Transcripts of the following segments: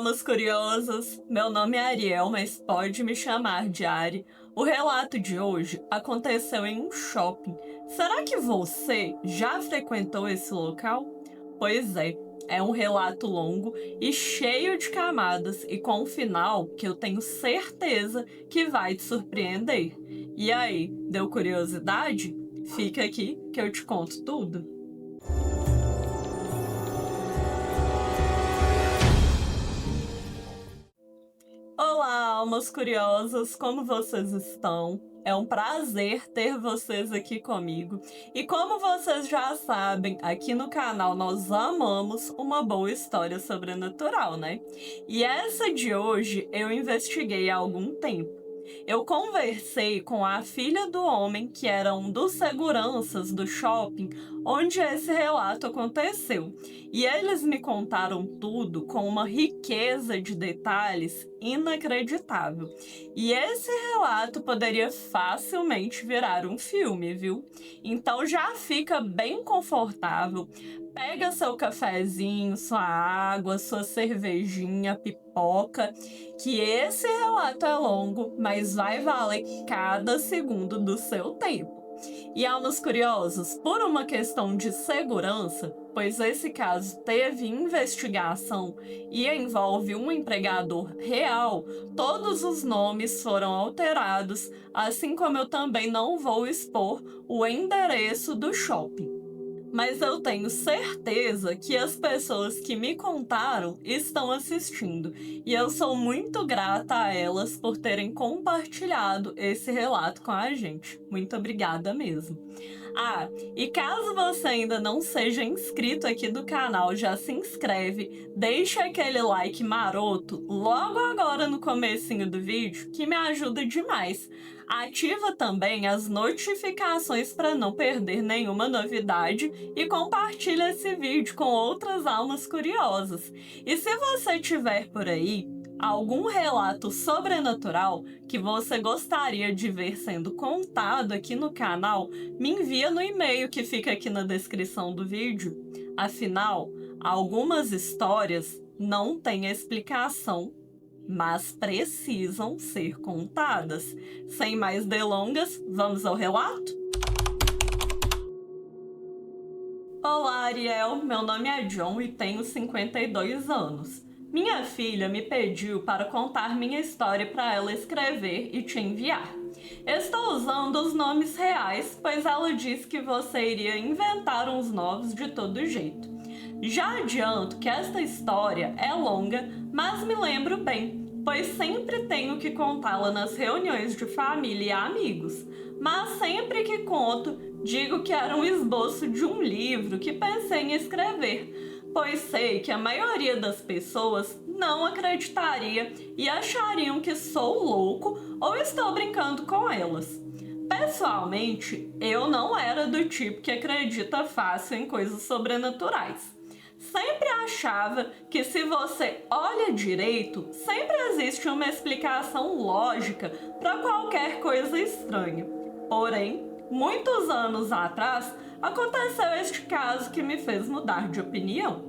almas curiosas! Meu nome é Ariel, mas pode me chamar de Ari. O relato de hoje aconteceu em um shopping. Será que você já frequentou esse local? Pois é um relato longo e cheio de camadas e com um final que eu tenho certeza que vai te surpreender. E aí, deu curiosidade? Fica aqui que eu te conto tudo. Olá, almas curiosas, como vocês estão? É um prazer ter vocês aqui comigo. E como vocês já sabem, aqui no canal nós amamos uma boa história sobrenatural, né? E essa de hoje eu investiguei há algum tempo. Eu conversei com a filha do homem que era um dos seguranças do shopping onde esse relato aconteceu. E eles me contaram tudo com uma riqueza de detalhes inacreditável. E esse relato poderia facilmente virar um filme, viu? Então já fica bem confortável. Pega seu cafezinho, sua água, sua cervejinha, pipoca, que esse relato é longo, mas vai valer cada segundo do seu tempo. E almas curiosos, por uma questão de segurança, pois esse caso teve investigação e envolve um empregador real, todos os nomes foram alterados, assim como eu também não vou expor o endereço do shopping. Mas eu tenho certeza que as pessoas que me contaram estão assistindo e eu sou muito grata a elas por terem compartilhado esse relato com a gente. Muito obrigada mesmo. E caso você ainda não seja inscrito aqui do canal, já se inscreve, deixa aquele like maroto logo agora no comecinho do vídeo, que me ajuda demais. Ativa também as notificações para não perder nenhuma novidade e compartilha esse vídeo com outras almas curiosas. E se você tiver por aí algum relato sobrenatural que você gostaria de ver sendo contado aqui no canal, me envia no e-mail que fica aqui na descrição do vídeo. Afinal, algumas histórias não têm explicação, mas precisam ser contadas. Sem mais delongas, vamos ao relato? Olá, Ariel, meu nome é John e tenho 52 anos. Minha filha me pediu para contar minha história para ela escrever e te enviar. Estou usando os nomes reais, pois ela disse que você iria inventar uns novos de todo jeito. Já adianto que esta história é longa, mas me lembro bem, pois sempre tenho que contá-la nas reuniões de família e amigos. Mas sempre que conto, digo que era um esboço de um livro que pensei em escrever, pois sei que a maioria das pessoas não acreditaria e achariam que sou louco ou estou brincando com elas. Pessoalmente, eu não era do tipo que acredita fácil em coisas sobrenaturais. Sempre achava que se você olha direito, sempre existe uma explicação lógica para qualquer coisa estranha. Porém, muitos anos atrás, aconteceu este caso que me fez mudar de opinião.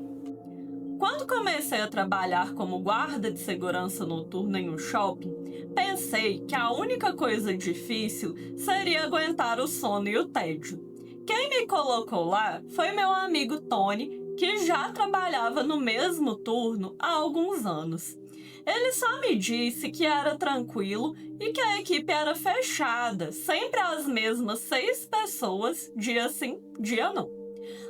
Quando comecei a trabalhar como guarda de segurança noturna em um shopping, pensei que a única coisa difícil seria aguentar o sono e o tédio. Quem me colocou lá foi meu amigo Tony, que já trabalhava no mesmo turno há alguns anos. Ele só me disse que era tranquilo e que a equipe era fechada, sempre as mesmas 6 pessoas, dia sim, dia não.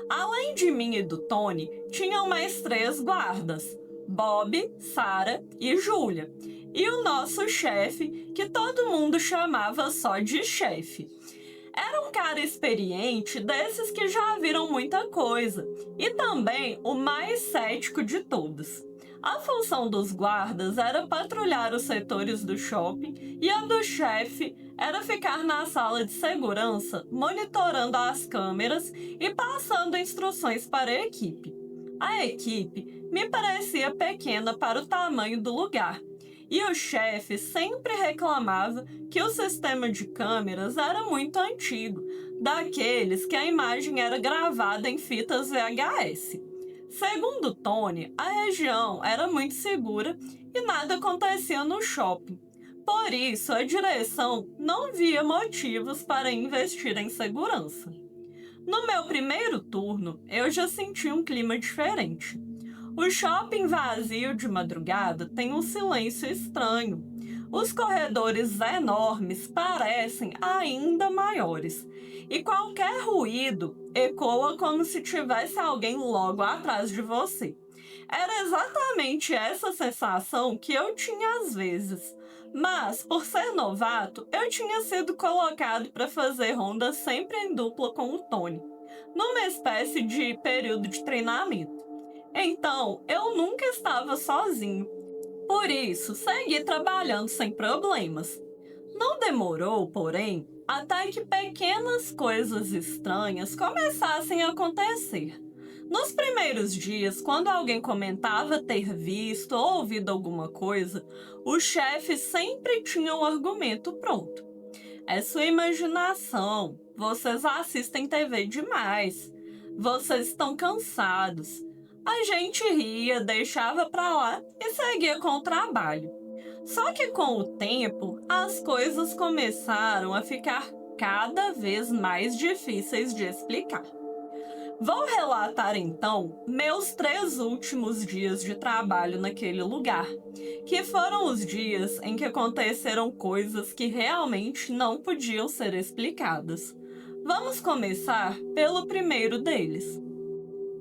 Além de mim e do Tony, tinham mais 3 guardas, Bob, Sarah e Júlia, e o nosso chefe, que todo mundo chamava só de chefe. Era um cara experiente, desses que já viram muita coisa, e também o mais cético de todos. A função dos guardas era patrulhar os setores do shopping e a do chefe era ficar na sala de segurança, monitorando as câmeras e passando instruções para a equipe. A equipe me parecia pequena para o tamanho do lugar, e o chefe sempre reclamava que o sistema de câmeras era muito antigo, daqueles que a imagem era gravada em fitas VHS. Segundo Tony, a região era muito segura e nada acontecia no shopping. Por isso, a direção não via motivos para investir em segurança. No meu primeiro turno, eu já senti um clima diferente. O shopping vazio de madrugada tem um silêncio estranho. Os corredores enormes parecem ainda maiores, e qualquer ruído ecoa como se tivesse alguém logo atrás de você. Era exatamente essa sensação que eu tinha às vezes, mas por ser novato, eu tinha sido colocado para fazer ronda sempre em dupla com o Tony, numa espécie de período de treinamento. Então, eu nunca estava sozinho. Por isso, segui trabalhando sem problemas. Não demorou, porém, até que pequenas coisas estranhas começassem a acontecer. Nos primeiros dias, quando alguém comentava ter visto ou ouvido alguma coisa, o chefe sempre tinha um argumento pronto. É sua imaginação. Vocês assistem TV demais. Vocês estão cansados. A gente ria, deixava pra lá e seguia com o trabalho. Só que com o tempo, as coisas começaram a ficar cada vez mais difíceis de explicar. Vou relatar então meus 3 últimos dias de trabalho naquele lugar, que foram os dias em que aconteceram coisas que realmente não podiam ser explicadas. Vamos começar pelo primeiro deles.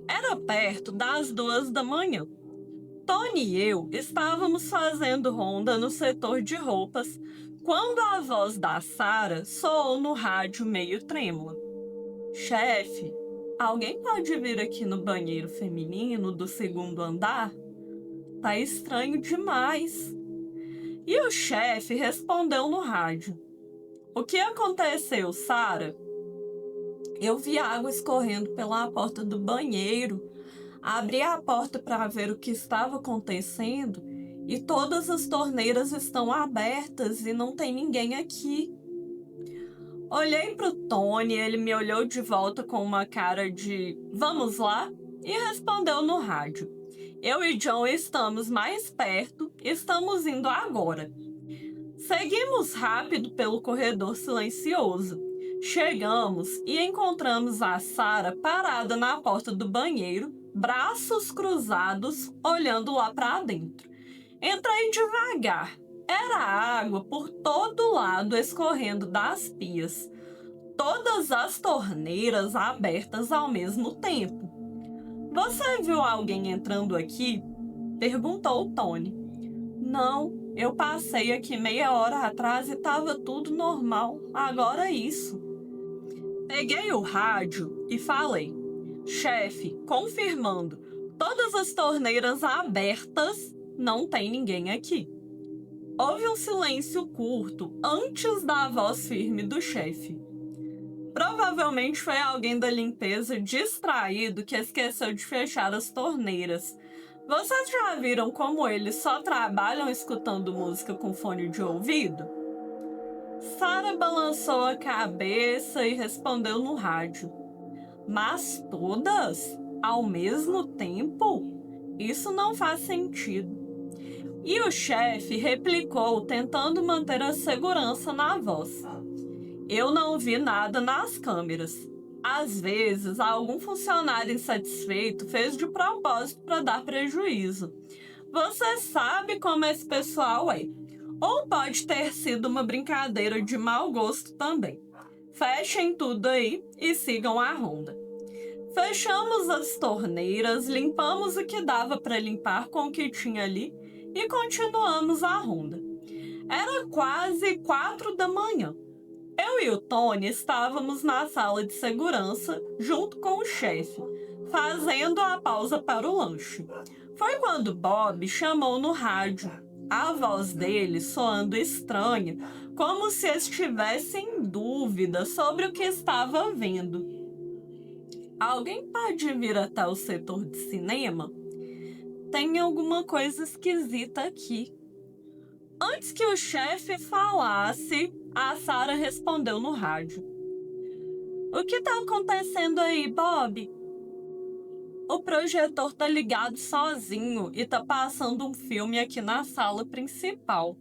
Era perto das 2 da manhã. Tony e eu estávamos fazendo ronda no setor de roupas quando a voz da Sarah soou no rádio meio trêmula. Chefe, alguém pode vir aqui no banheiro feminino do 2º andar? Tá estranho demais. E o chefe respondeu no rádio. O que aconteceu, Sarah? Eu vi água escorrendo pela porta do banheiro. Abri a porta para ver o que estava acontecendo e todas as torneiras estão abertas e não tem ninguém aqui. Olhei para o Tony, ele me olhou de volta com uma cara de "vamos lá" e respondeu no rádio. Eu e John estamos mais perto, estamos indo agora. Seguimos rápido pelo corredor silencioso. Chegamos e encontramos a Sarah parada na porta do banheiro, braços cruzados, olhando lá para dentro. Entrei devagar. Era água por todo lado escorrendo das pias. Todas as torneiras abertas ao mesmo tempo. Você viu alguém entrando aqui? Perguntou o Tony. Não, eu passei aqui meia hora atrás e estava tudo normal. Agora isso. Peguei o rádio e falei. Chefe, confirmando, todas as torneiras abertas, não tem ninguém aqui. Houve um silêncio curto antes da voz firme do chefe. Provavelmente foi alguém da limpeza distraído que esqueceu de fechar as torneiras. Vocês já viram como eles só trabalham escutando música com fone de ouvido? Sarah balançou a cabeça e respondeu no rádio. Mas todas? Ao mesmo tempo? Isso não faz sentido. E o chefe replicou, tentando manter a segurança na voz. Eu não vi nada nas câmeras. Às vezes, algum funcionário insatisfeito fez de propósito para dar prejuízo. Você sabe como esse pessoal é. Ou pode ter sido uma brincadeira de mau gosto também. Fechem tudo aí e sigam a ronda. Fechamos as torneiras, limpamos o que dava para limpar com o que tinha ali e continuamos a ronda. Era quase 4 da manhã. Eu e o Tony estávamos na sala de segurança junto com o chefe, fazendo a pausa para o lanche. Foi quando Bob chamou no rádio, a voz dele soando estranha, como se estivesse em dúvida sobre o que estava vendo. Alguém pode vir até o setor de cinema? Tem alguma coisa esquisita aqui. Antes que o chefe falasse, a Sarah respondeu no rádio. O que está acontecendo aí, Bob? O projetor tá ligado sozinho e tá passando um filme aqui na sala principal.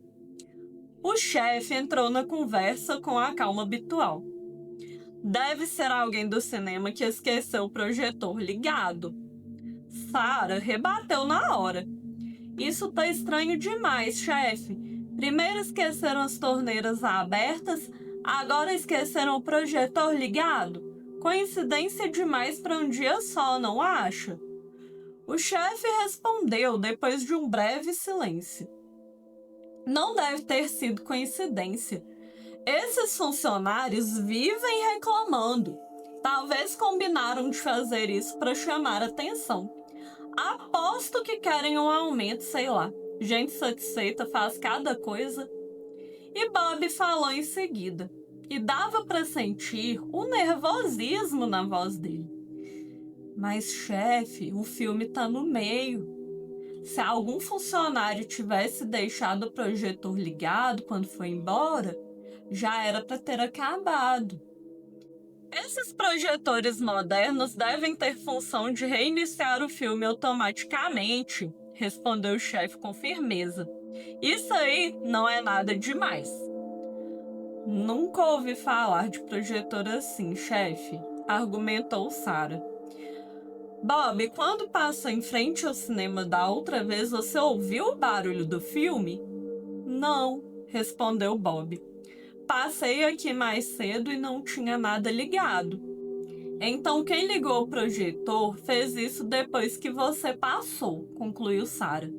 O chefe entrou na conversa com a calma habitual. Deve ser alguém do cinema que esqueceu o projetor ligado. Sarah rebateu na hora. Isso tá estranho demais, chefe. Primeiro esqueceram as torneiras abertas, agora esqueceram o projetor ligado. Coincidência demais para um dia só, não acha? O chefe respondeu depois de um breve silêncio. Não deve ter sido coincidência. Esses funcionários vivem reclamando. Talvez combinaram de fazer isso para chamar atenção. Aposto que querem um aumento, sei lá. Gente satisfeita faz cada coisa. E Bob falou em seguida. E dava para sentir o nervosismo na voz dele. Mas, chefe, o filme tá no meio. Se algum funcionário tivesse deixado o projetor ligado quando foi embora, já era para ter acabado. Esses projetores modernos devem ter função de reiniciar o filme automaticamente, respondeu o chefe com firmeza. Isso aí não é nada demais. Nunca ouvi falar de projetor assim, chefe, argumentou Sarah. Bob, quando passou em frente ao cinema da outra vez, você ouviu o barulho do filme? Não, respondeu Bob. Passei aqui mais cedo e não tinha nada ligado. Então quem ligou o projetor fez isso depois que você passou, concluiu Sarah.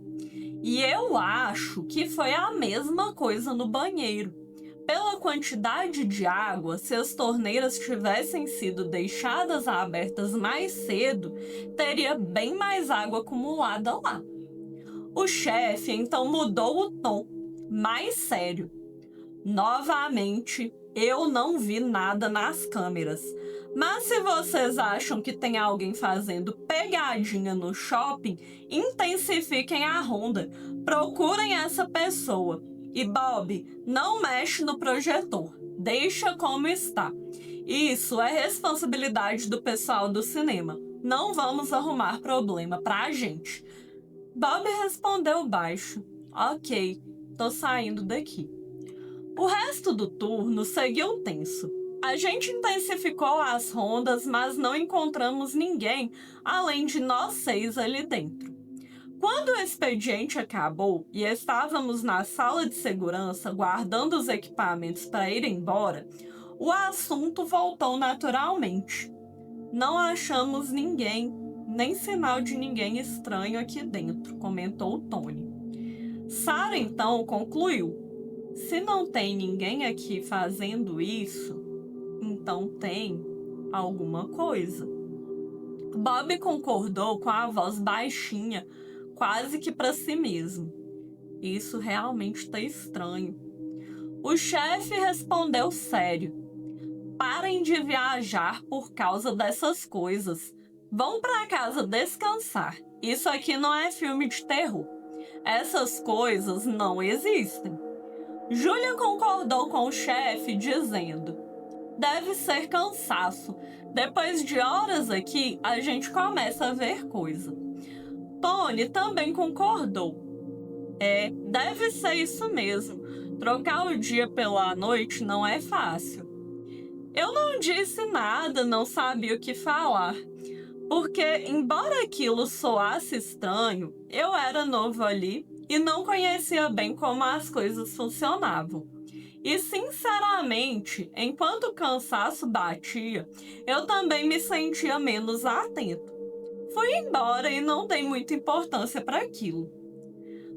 E eu acho que foi a mesma coisa no banheiro. Pela quantidade de água, se as torneiras tivessem sido deixadas abertas mais cedo, teria bem mais água acumulada lá. O chefe então mudou o tom, mais sério. Novamente, eu não vi nada nas câmeras. Mas se vocês acham que tem alguém fazendo pegadinha no shopping, intensifiquem a ronda. Procurem essa pessoa. E Bob, não mexe no projetor. Deixa como está. Isso é responsabilidade do pessoal do cinema. Não vamos arrumar problema pra gente. Bob respondeu baixo. Ok, tô saindo daqui. O resto do turno seguiu tenso. A gente intensificou as rondas, mas não encontramos ninguém além de nós 6 ali dentro. Quando o expediente acabou e estávamos na sala de segurança guardando os equipamentos para ir embora, o assunto voltou naturalmente. Não achamos ninguém, nem sinal de ninguém estranho aqui dentro, comentou Tony. Sarah então concluiu. Se não tem ninguém aqui fazendo isso, então tem alguma coisa. Bob concordou com a voz baixinha, quase que para si mesmo. Isso realmente está estranho. O chefe respondeu sério. Parem de viajar por causa dessas coisas. Vão para casa descansar. Isso aqui não é filme de terror. Essas coisas não existem. Júlia concordou com o chefe, dizendo: deve ser cansaço. Depois de horas aqui, a gente começa a ver coisa. Tony também concordou. Deve ser isso mesmo. Trocar o dia pela noite não é fácil. Eu não disse nada, não sabia o que falar. Porque, embora aquilo soasse estranho, eu era novo ali e não conhecia bem como as coisas funcionavam. E, sinceramente, enquanto o cansaço batia, eu também me sentia menos atento. Fui embora e não dei muita importância para aquilo.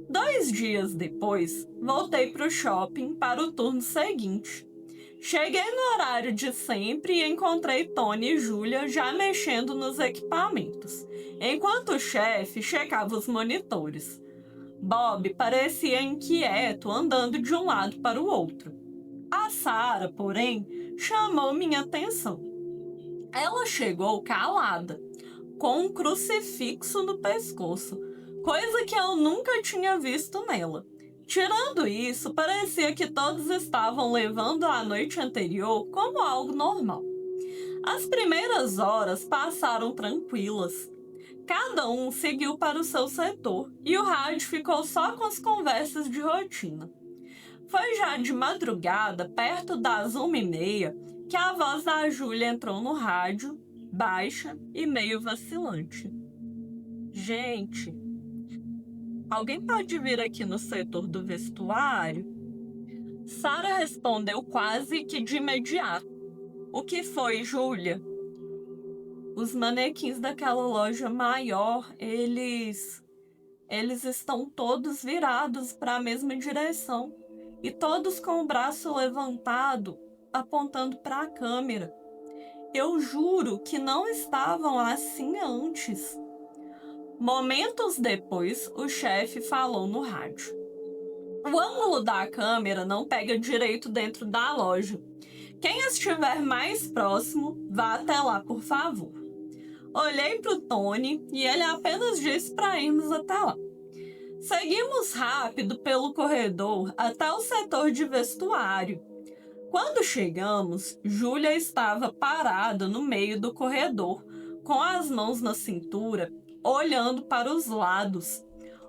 2 dias depois, voltei para o shopping para o turno seguinte. Cheguei no horário de sempre e encontrei Tony e Júlia já mexendo nos equipamentos, enquanto o chefe checava os monitores. Bob parecia inquieto, andando de um lado para o outro. A Sarah, porém, chamou minha atenção. Ela chegou calada, com um crucifixo no pescoço, coisa que eu nunca tinha visto nela. Tirando isso, parecia que todos estavam levando a noite anterior como algo normal. As primeiras horas passaram tranquilas. Cada um seguiu para o seu setor e o rádio ficou só com as conversas de rotina. Foi já de madrugada, perto das 1h30, que a voz da Júlia entrou no rádio, baixa e meio vacilante. Gente, alguém pode vir aqui no setor do vestuário? Sara respondeu quase que de imediato. O que foi, Júlia? Os manequins daquela loja maior, eles estão todos virados para a mesma direção e todos com o braço levantado, apontando para a câmera. Eu juro que não estavam assim antes. Momentos depois, o chefe falou no rádio. O ângulo da câmera não pega direito dentro da loja. Quem estiver mais próximo, vá até lá, por favor. Olhei para o Tony e ele apenas disse para irmos até lá. Seguimos rápido pelo corredor até o setor de vestuário. Quando chegamos, Júlia estava parada no meio do corredor, com as mãos na cintura, olhando para os lados.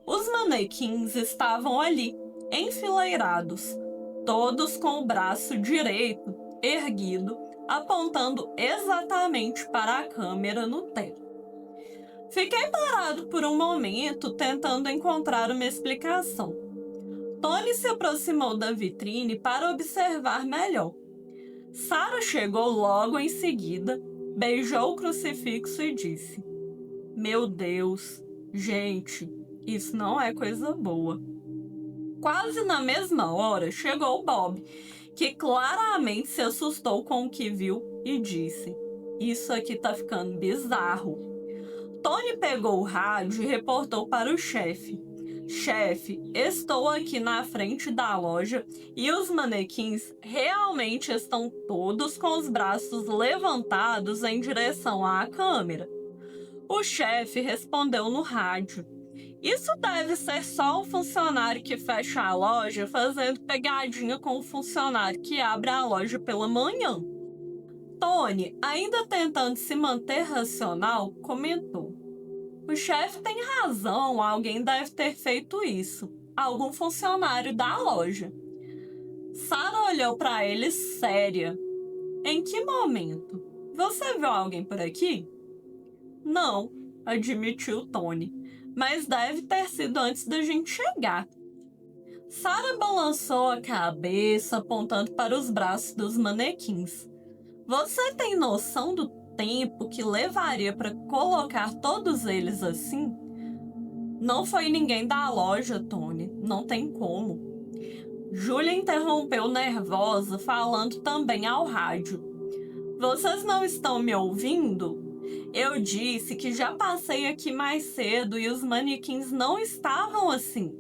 Os manequins estavam ali, enfileirados, todos com o braço direito erguido, apontando exatamente para a câmera no teto. Fiquei parado por um momento, tentando encontrar uma explicação. Tony se aproximou da vitrine para observar melhor. Sara chegou logo em seguida, beijou o crucifixo e disse: Meu Deus, gente, isso não é coisa boa. Quase na mesma hora chegou Bob, que claramente se assustou com o que viu e disse: Isso aqui tá ficando bizarro. Tony pegou o rádio e reportou para o chefe: Chefe, estou aqui na frente da loja e os manequins realmente estão todos com os braços levantados em direção à câmera. O chefe respondeu no rádio: Isso deve ser só um funcionário que fecha a loja fazendo pegadinha com o funcionário que abre a loja pela manhã. Tony, ainda tentando se manter racional, comentou: O chefe tem razão, alguém deve ter feito isso. Algum funcionário da loja. Sara olhou para ele séria. Em que momento? Você viu alguém por aqui? Não, admitiu Tony, mas deve ter sido antes da gente chegar. Sara balançou a cabeça, apontando para os braços dos manequins. Você tem noção do tempo que levaria para colocar todos eles assim? Não foi ninguém da loja, Tony. Não tem como. Júlia interrompeu nervosa, falando também ao rádio. Vocês não estão me ouvindo? Eu disse que já passei aqui mais cedo e os manequins não estavam assim.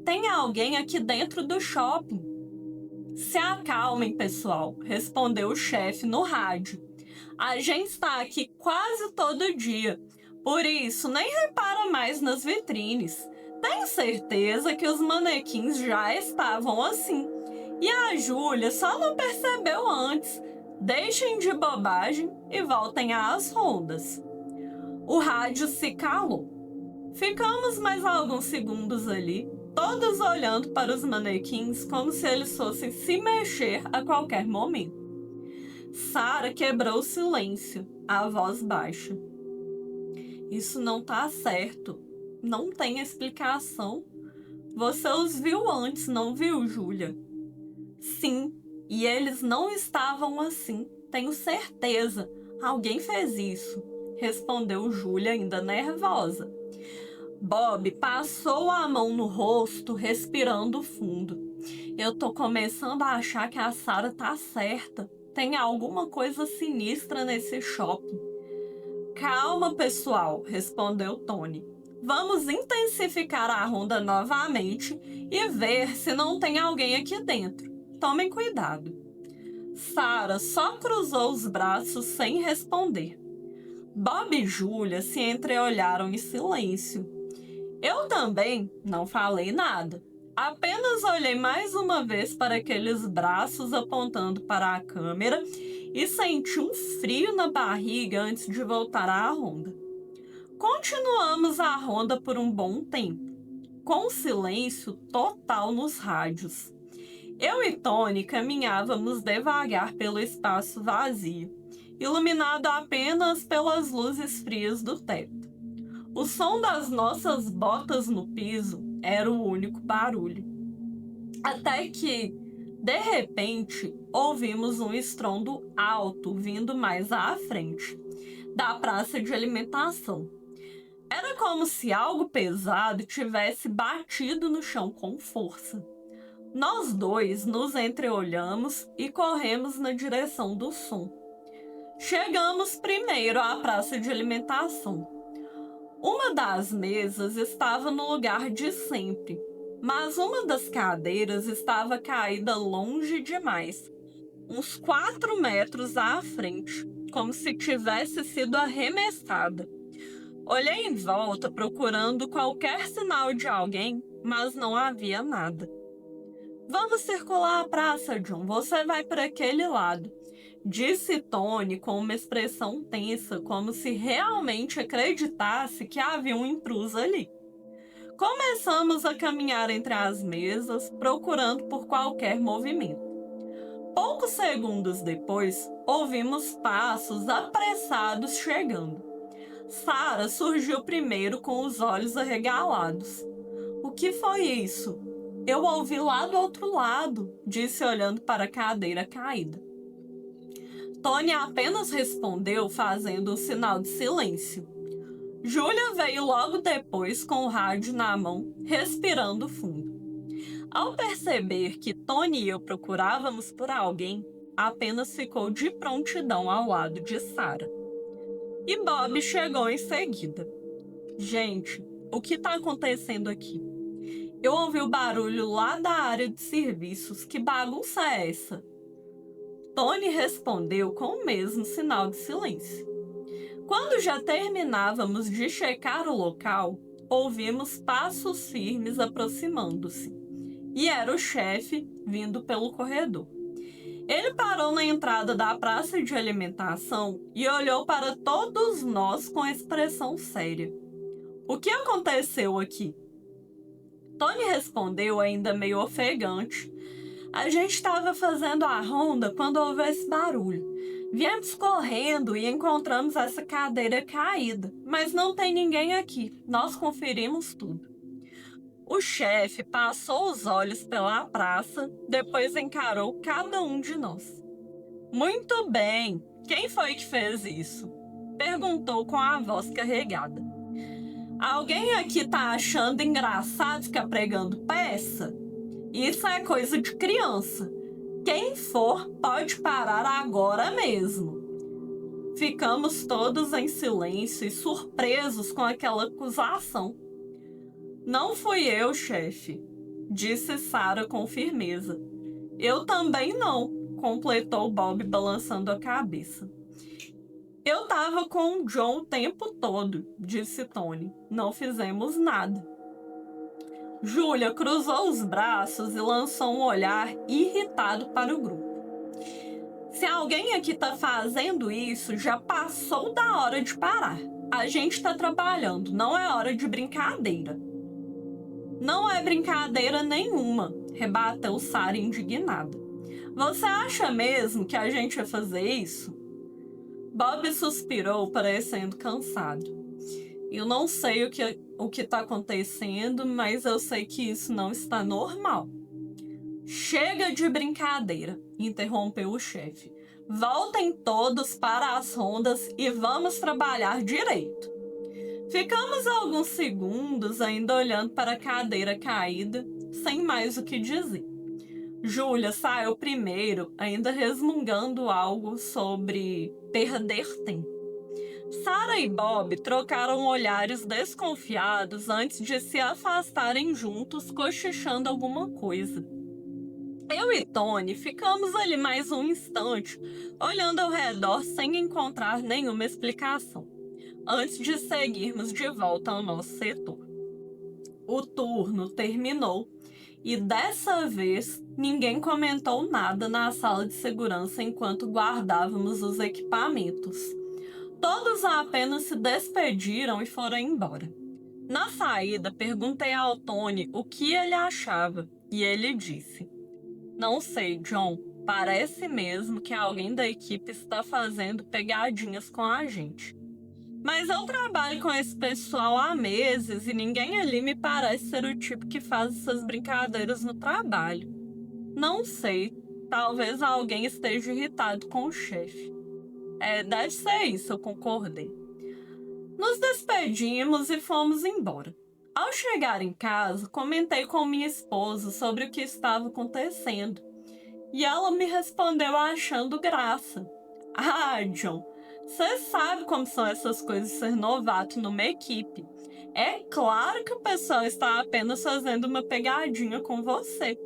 Tem alguém aqui dentro do shopping. Se acalmem, pessoal, respondeu o chefe no rádio. A gente está aqui quase todo dia, por isso nem repara mais nas vitrines. Tenho certeza que os manequins já estavam assim. E a Júlia só não percebeu antes. Deixem de bobagem e voltem às rondas. O rádio se calou. Ficamos mais alguns segundos ali, todos olhando para os manequins como se eles fossem se mexer a qualquer momento. Sara quebrou o silêncio, a voz baixa. Isso não tá certo. Não tem explicação. Você os viu antes, não viu, Júlia? Sim, e eles não estavam assim. Tenho certeza. Alguém fez isso, respondeu Júlia, ainda nervosa. Bob passou a mão no rosto, respirando fundo. Eu tô começando a achar que a Sara tá certa. Tem alguma coisa sinistra nesse shopping. Calma, pessoal, respondeu Tony. Vamos intensificar a ronda novamente e ver se não tem alguém aqui dentro. Tomem cuidado. Sara só cruzou os braços sem responder. Bob e Júlia se entreolharam em silêncio. Eu também não falei nada. Apenas olhei mais uma vez para aqueles braços apontando para a câmera e senti um frio na barriga antes de voltar à ronda. Continuamos a ronda por um bom tempo, com silêncio total nos rádios. Eu e Tony caminhávamos devagar pelo espaço vazio, iluminado apenas pelas luzes frias do teto. O som das nossas botas no piso era o único barulho. Até que, de repente, ouvimos um estrondo alto vindo mais à frente, da praça de alimentação. Era como se algo pesado tivesse batido no chão com força. Nós dois nos entreolhamos e corremos na direção do som. Chegamos primeiro à praça de alimentação. Uma das mesas estava no lugar de sempre, mas uma das cadeiras estava caída longe demais, uns 4 metros à frente, como se tivesse sido arremessada. Olhei em volta procurando qualquer sinal de alguém, mas não havia nada. Vamos circular a praça, John. Você vai para aquele lado, disse Tony com uma expressão tensa, como se realmente acreditasse que havia um intruso ali. Começamos a caminhar entre as mesas, procurando por qualquer movimento. Poucos segundos depois, ouvimos passos apressados chegando. Sarah surgiu primeiro com os olhos arregalados. O que foi isso? Eu ouvi lá do outro lado, disse olhando para a cadeira caída. Tony apenas respondeu fazendo um sinal de silêncio. Júlia veio logo depois com o rádio na mão, respirando fundo. Ao perceber que Tony e eu procurávamos por alguém, apenas ficou de prontidão ao lado de Sarah. E Bob chegou em seguida. Gente, o que está acontecendo aqui? Eu ouvi o barulho lá da área de serviços. Que bagunça é essa? Tony respondeu com o mesmo sinal de silêncio. Quando já terminávamos de checar o local, ouvimos passos firmes aproximando-se. E era o chefe vindo pelo corredor. Ele parou na entrada da praça de alimentação e olhou para todos nós com expressão séria. O que aconteceu aqui? Tony respondeu ainda meio ofegante. A gente estava fazendo a ronda quando houve esse barulho. Viemos correndo e encontramos essa cadeira caída, mas não tem ninguém aqui. Nós conferimos tudo. O chefe passou os olhos pela praça, depois encarou cada um de nós. Muito bem, quem foi que fez isso? Perguntou com a voz carregada. Alguém aqui tá achando engraçado ficar pregando peça? Isso é coisa de criança. Quem for pode parar agora mesmo. Ficamos todos em silêncio e surpresos com aquela acusação. Não fui eu, chefe, disse Sarah com firmeza. Eu também não, completou Bob balançando a cabeça. Eu tava com o John o tempo todo, disse Tony. Não fizemos nada. Júlia cruzou os braços e lançou um olhar irritado para o grupo. Se alguém aqui tá fazendo isso, já passou da hora de parar. A gente tá trabalhando, não é hora de brincadeira. Não é brincadeira nenhuma, rebateu Sarah indignada. Você acha mesmo que a gente vai fazer isso? Bob suspirou, parecendo cansado. Eu não sei o que está acontecendo, mas eu sei que isso não está normal. Chega de brincadeira, interrompeu o chefe. Voltem todos para as rondas e vamos trabalhar direito. Ficamos alguns segundos ainda olhando para a cadeira caída, sem mais o que dizer. Júlia saiu primeiro, ainda resmungando algo sobre perder tempo. Sarah e Bob trocaram olhares desconfiados antes de se afastarem juntos, cochichando alguma coisa. Eu e Tony ficamos ali mais um instante, olhando ao redor sem encontrar nenhuma explicação, antes de seguirmos de volta ao nosso setor. O turno terminou e dessa vez ninguém comentou nada na sala de segurança enquanto guardávamos os equipamentos. Todos apenas se despediram e foram embora. Na saída, perguntei ao Tony o que ele achava e ele disse: "Não sei, John, parece mesmo que alguém da equipe está fazendo pegadinhas com a gente. Mas eu trabalho com esse pessoal há meses e ninguém ali me parece ser o tipo que faz essas brincadeiras no trabalho. Não sei, talvez alguém esteja irritado com o chefe." Deve ser isso, eu concordei. Nos despedimos e fomos embora. Ao chegar em casa, comentei com minha esposa sobre o que estava acontecendo. E ela me respondeu achando graça. "Ah, John, você sabe como são essas coisas de ser novato numa equipe. É claro que o pessoal está apenas fazendo uma pegadinha com você."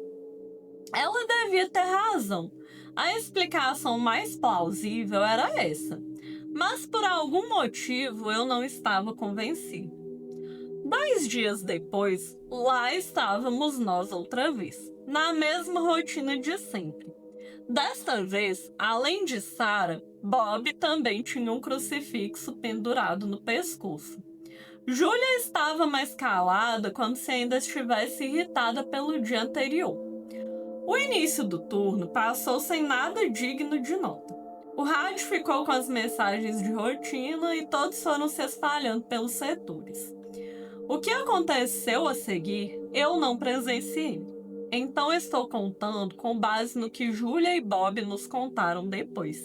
Ela devia ter razão. A explicação mais plausível era essa. Mas por algum motivo eu não estava convencido. 2 dias depois, lá estávamos nós outra vez, na mesma rotina de sempre. Desta vez, além de Sarah, Bob também tinha um crucifixo pendurado no pescoço. Júlia estava mais calada, como se ainda estivesse irritada pelo dia anterior. O início do turno passou sem nada digno de nota. O rádio ficou com as mensagens de rotina e todos foram se espalhando pelos setores. O que aconteceu a seguir, eu não presenciei. Então estou contando com base no que Júlia e Bob nos contaram depois.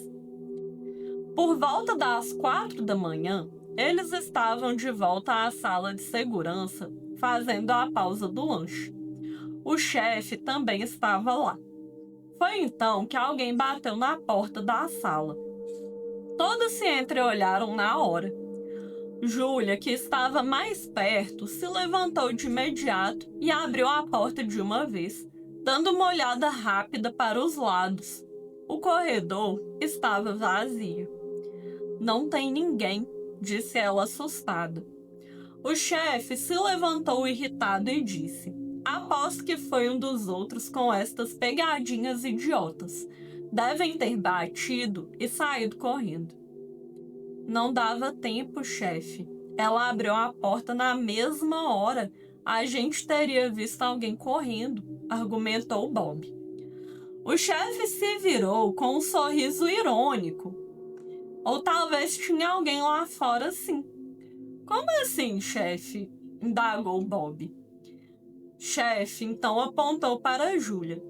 Por volta das 4 da manhã, eles estavam de volta à sala de segurança, fazendo a pausa do lanche. O chefe também estava lá. Foi então que alguém bateu na porta da sala. Todos se entreolharam na hora. Júlia, que estava mais perto, se levantou de imediato e abriu a porta de uma vez, dando uma olhada rápida para os lados. O corredor estava vazio. "Não tem ninguém", disse ela assustada. O chefe se levantou irritado e disse: "Aposto que foi um dos outros com estas pegadinhas idiotas. Devem ter batido e saído correndo." "Não dava tempo, chefe. Ela abriu a porta na mesma hora. A gente teria visto alguém correndo", argumentou Bob. O chefe se virou com um sorriso irônico. "Ou talvez tinha alguém lá fora, sim." "Como assim, chefe?" indagou Bob. Chefe então apontou para Júlia.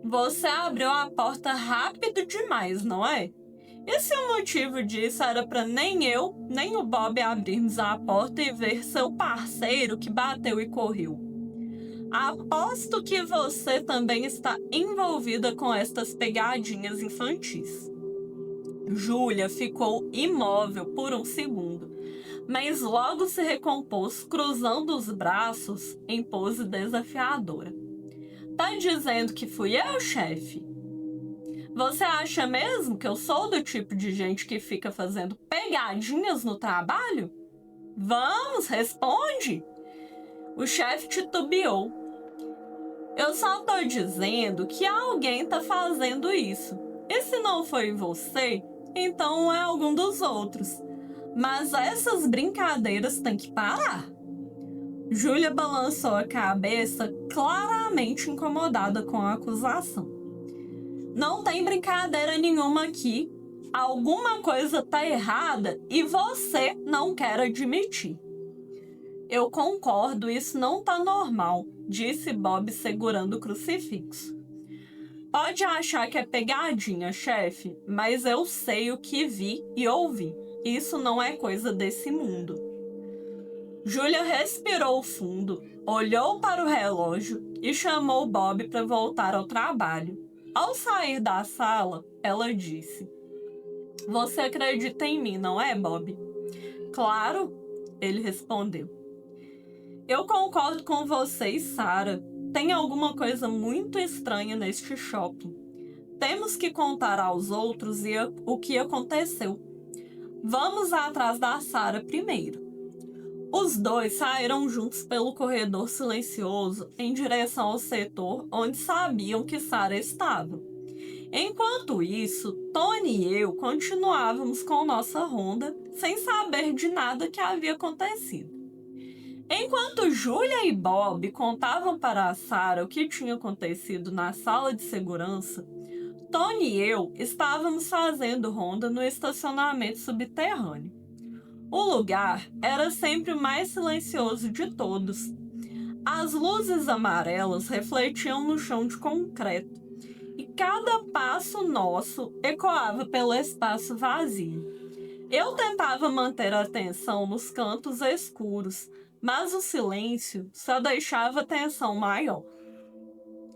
"Você abriu a porta rápido demais, não é? E se o motivo disso era para nem eu, nem o Bob abrirmos a porta e ver seu parceiro que bateu e correu? Aposto que você também está envolvida com estas pegadinhas infantis." Júlia ficou imóvel por um segundo, mas logo se recompôs, cruzando os braços em pose desafiadora. "Tá dizendo que fui eu, chefe? Você acha mesmo que eu sou do tipo de gente que fica fazendo pegadinhas no trabalho? Vamos, responde!" O chefe titubeou. "Eu só tô dizendo que alguém tá fazendo isso. E se não foi você, então é algum dos outros. Mas essas brincadeiras têm que parar." Júlia balançou a cabeça, claramente incomodada com a acusação. "Não tem brincadeira nenhuma aqui. Alguma coisa tá errada e você não quer admitir." "Eu concordo, isso não tá normal", disse Bob segurando o crucifixo. "Pode achar que é pegadinha, chefe, mas eu sei o que vi e ouvi. Isso não é coisa desse mundo." Júlia respirou fundo, olhou para o relógio e chamou Bob para voltar ao trabalho. Ao sair da sala, ela disse: "Você acredita em mim, não é, Bob?" "Claro", ele respondeu. "Eu concordo com você e Sarah. Tem alguma coisa muito estranha neste shopping. Temos que contar aos outros o que aconteceu. Vamos atrás da Sarah primeiro." Os dois saíram juntos pelo corredor silencioso em direção ao setor onde sabiam que Sarah estava. Enquanto isso, Tony e eu continuávamos com nossa ronda, sem saber de nada que havia acontecido. Enquanto Julia e Bob contavam para Sarah o que tinha acontecido na sala de segurança, Tony e eu estávamos fazendo ronda no estacionamento subterrâneo. O lugar era sempre o mais silencioso de todos. As luzes amarelas refletiam no chão de concreto, e cada passo nosso ecoava pelo espaço vazio. Eu tentava manter a atenção nos cantos escuros, mas o silêncio só deixava a tensão maior.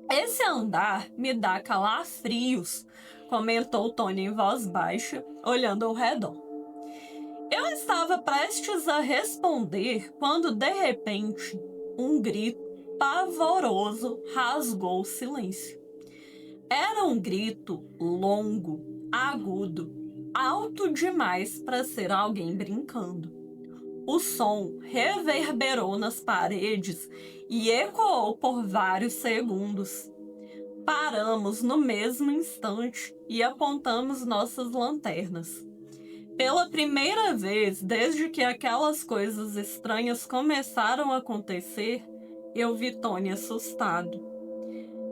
Esse andar me dá calafrios, comentou Tony em voz baixa, olhando ao redor. Eu estava prestes a responder quando, de repente, um grito pavoroso rasgou o silêncio. Era um grito longo, agudo, alto demais para ser alguém brincando. O som reverberou nas paredes e ecoou por vários segundos. Paramos no mesmo instante e apontamos nossas lanternas. Pela primeira vez desde que aquelas coisas estranhas começaram a acontecer, eu vi Tony assustado.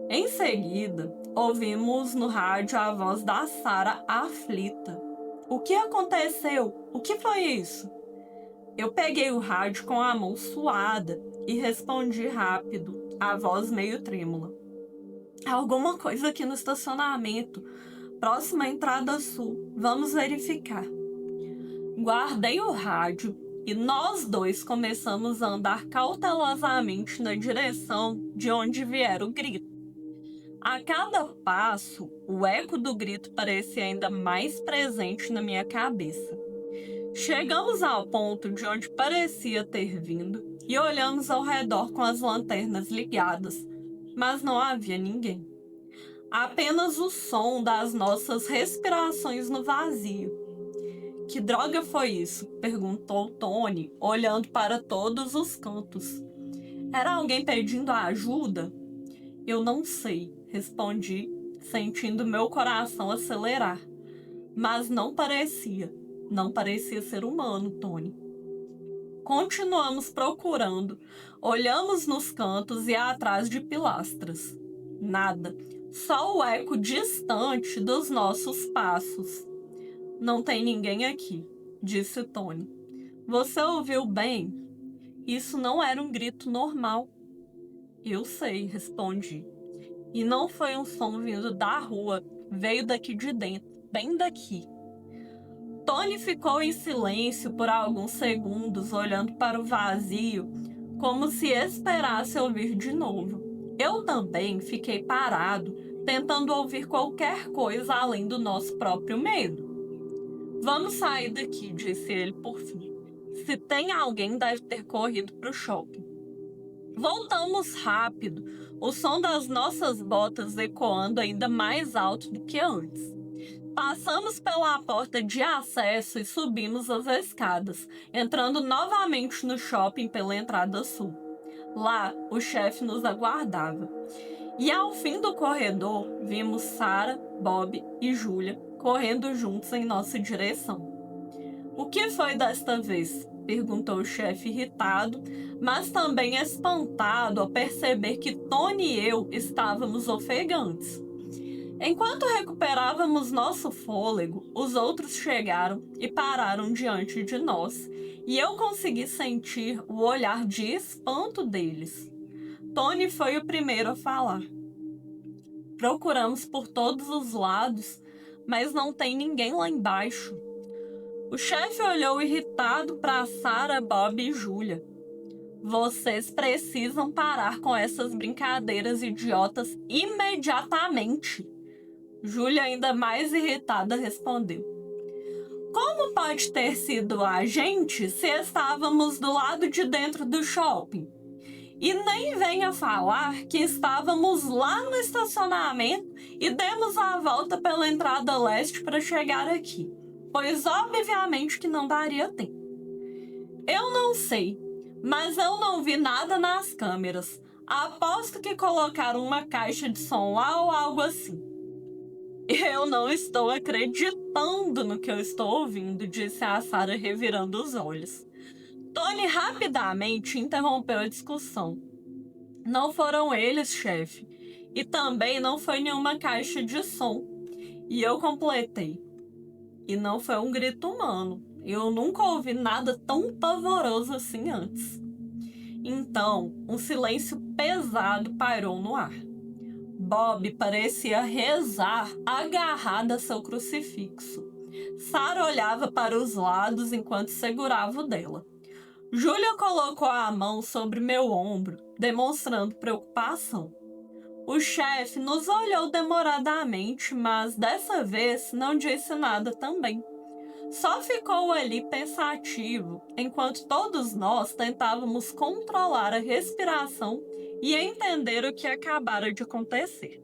Em seguida, ouvimos no rádio a voz da Sarah aflita. O que aconteceu? O que foi isso? Eu peguei o rádio com a mão suada e respondi rápido, a voz meio trêmula. Alguma coisa aqui no estacionamento, próxima à entrada sul. Vamos verificar. Guardei o rádio e nós dois começamos a andar cautelosamente na direção de onde viera o grito. A cada passo, o eco do grito parecia ainda mais presente na minha cabeça. Chegamos ao ponto de onde parecia ter vindo e olhamos ao redor com as lanternas ligadas, mas não havia ninguém. Apenas o som das nossas respirações no vazio. Que droga foi isso? Perguntou Tony, olhando para todos os cantos. Era alguém pedindo ajuda? Eu não sei, respondi, sentindo meu coração acelerar. Mas não parecia ser humano, Tony. Continuamos procurando, olhamos nos cantos e atrás de pilastras. Nada, só o eco distante dos nossos passos. Não tem ninguém aqui, disse Tony. Você ouviu bem? Isso não era um grito normal. Eu sei, respondi. E não foi um som vindo da rua, veio daqui de dentro, bem daqui. Tony ficou em silêncio por alguns segundos, olhando para o vazio, como se esperasse ouvir de novo. Eu também fiquei parado, tentando ouvir qualquer coisa além do nosso próprio medo. Vamos sair daqui, disse ele por fim. Se tem alguém, deve ter corrido para o shopping. Voltamos rápido, o som das nossas botas ecoando ainda mais alto do que antes. Passamos pela porta de acesso e subimos as escadas, entrando novamente no shopping pela entrada sul. Lá, o chefe nos aguardava. E ao fim do corredor, vimos Sarah, Bob e Julia correndo juntos em nossa direção. O que foi desta vez? Perguntou o chefe irritado, mas também espantado ao perceber que Tony e eu estávamos ofegantes. Enquanto recuperávamos nosso fôlego, os outros chegaram e pararam diante de nós, e eu consegui sentir o olhar de espanto deles. Tony foi o primeiro a falar. Procuramos por todos os lados, mas não tem ninguém lá embaixo. O chefe olhou irritado para Sarah, Bob e Julia. Vocês precisam parar com essas brincadeiras idiotas imediatamente. Julia, ainda mais irritada, respondeu. Como pode ter sido a gente se estávamos do lado de dentro do shopping? E nem venha falar que estávamos lá no estacionamento e demos a volta pela entrada leste para chegar aqui, pois obviamente que não daria tempo. Eu não sei, mas eu não vi nada nas câmeras. Aposto que colocaram uma caixa de som lá ou algo assim. Eu não estou acreditando no que eu estou ouvindo, disse a Sarah revirando os olhos. Tony rapidamente interrompeu a discussão. Não foram eles, chefe. E também não foi nenhuma caixa de som. E eu completei. E não foi um grito humano. Eu nunca ouvi nada tão pavoroso assim antes. Então, um silêncio pesado pairou no ar. Bob parecia rezar agarrada a seu crucifixo. Sarah olhava para os lados enquanto segurava o dela. Júlia colocou a mão sobre meu ombro, demonstrando preocupação. O chefe nos olhou demoradamente, mas dessa vez não disse nada também. Só ficou ali pensativo, enquanto todos nós tentávamos controlar a respiração e entender o que acabara de acontecer.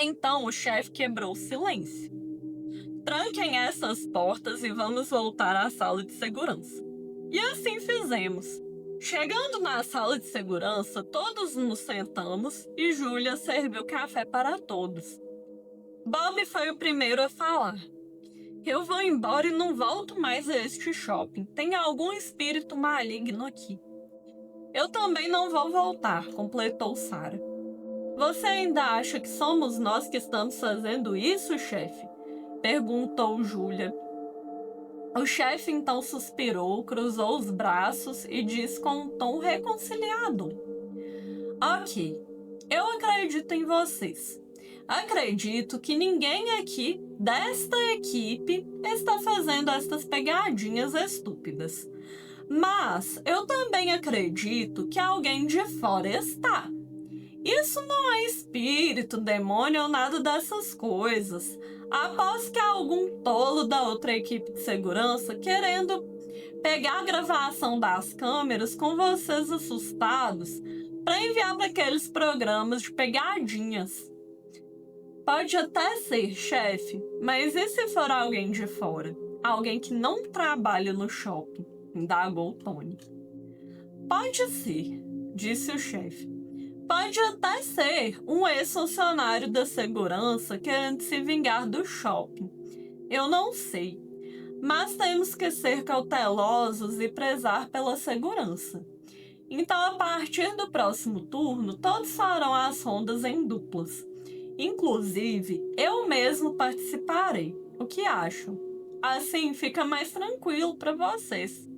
Então o chefe quebrou o silêncio. Tranquem essas portas e vamos voltar à sala de segurança. E assim fizemos. Chegando na sala de segurança, todos nos sentamos e Júlia serviu café para todos. Bob foi o primeiro a falar. Eu vou embora e não volto mais a este shopping. Tem algum espírito maligno aqui. Eu também não vou voltar, completou Sarah. Você ainda acha que somos nós que estamos fazendo isso, chefe? Perguntou Júlia. O chefe então suspirou, cruzou os braços e disse com um tom reconciliador. Ok, eu acredito em vocês. Acredito que ninguém aqui desta equipe está fazendo estas pegadinhas estúpidas. Mas eu também acredito que alguém de fora está. Isso não é espírito, demônio ou nada dessas coisas. Aposto que há algum tolo da outra equipe de segurança querendo pegar a gravação das câmeras com vocês assustados para enviar para aqueles programas de pegadinhas. Pode até ser, chefe, mas e se for alguém de fora? Alguém que não trabalha no shopping? Indagou Tony. Pode ser, disse o chefe. Pode até ser um ex-funcionário da segurança querendo se vingar do shopping. Eu não sei. Mas temos que ser cautelosos e prezar pela segurança. Então, a partir do próximo turno, todos farão as rondas em duplas. Inclusive, eu mesmo participarei. O que acham? Assim fica mais tranquilo para vocês.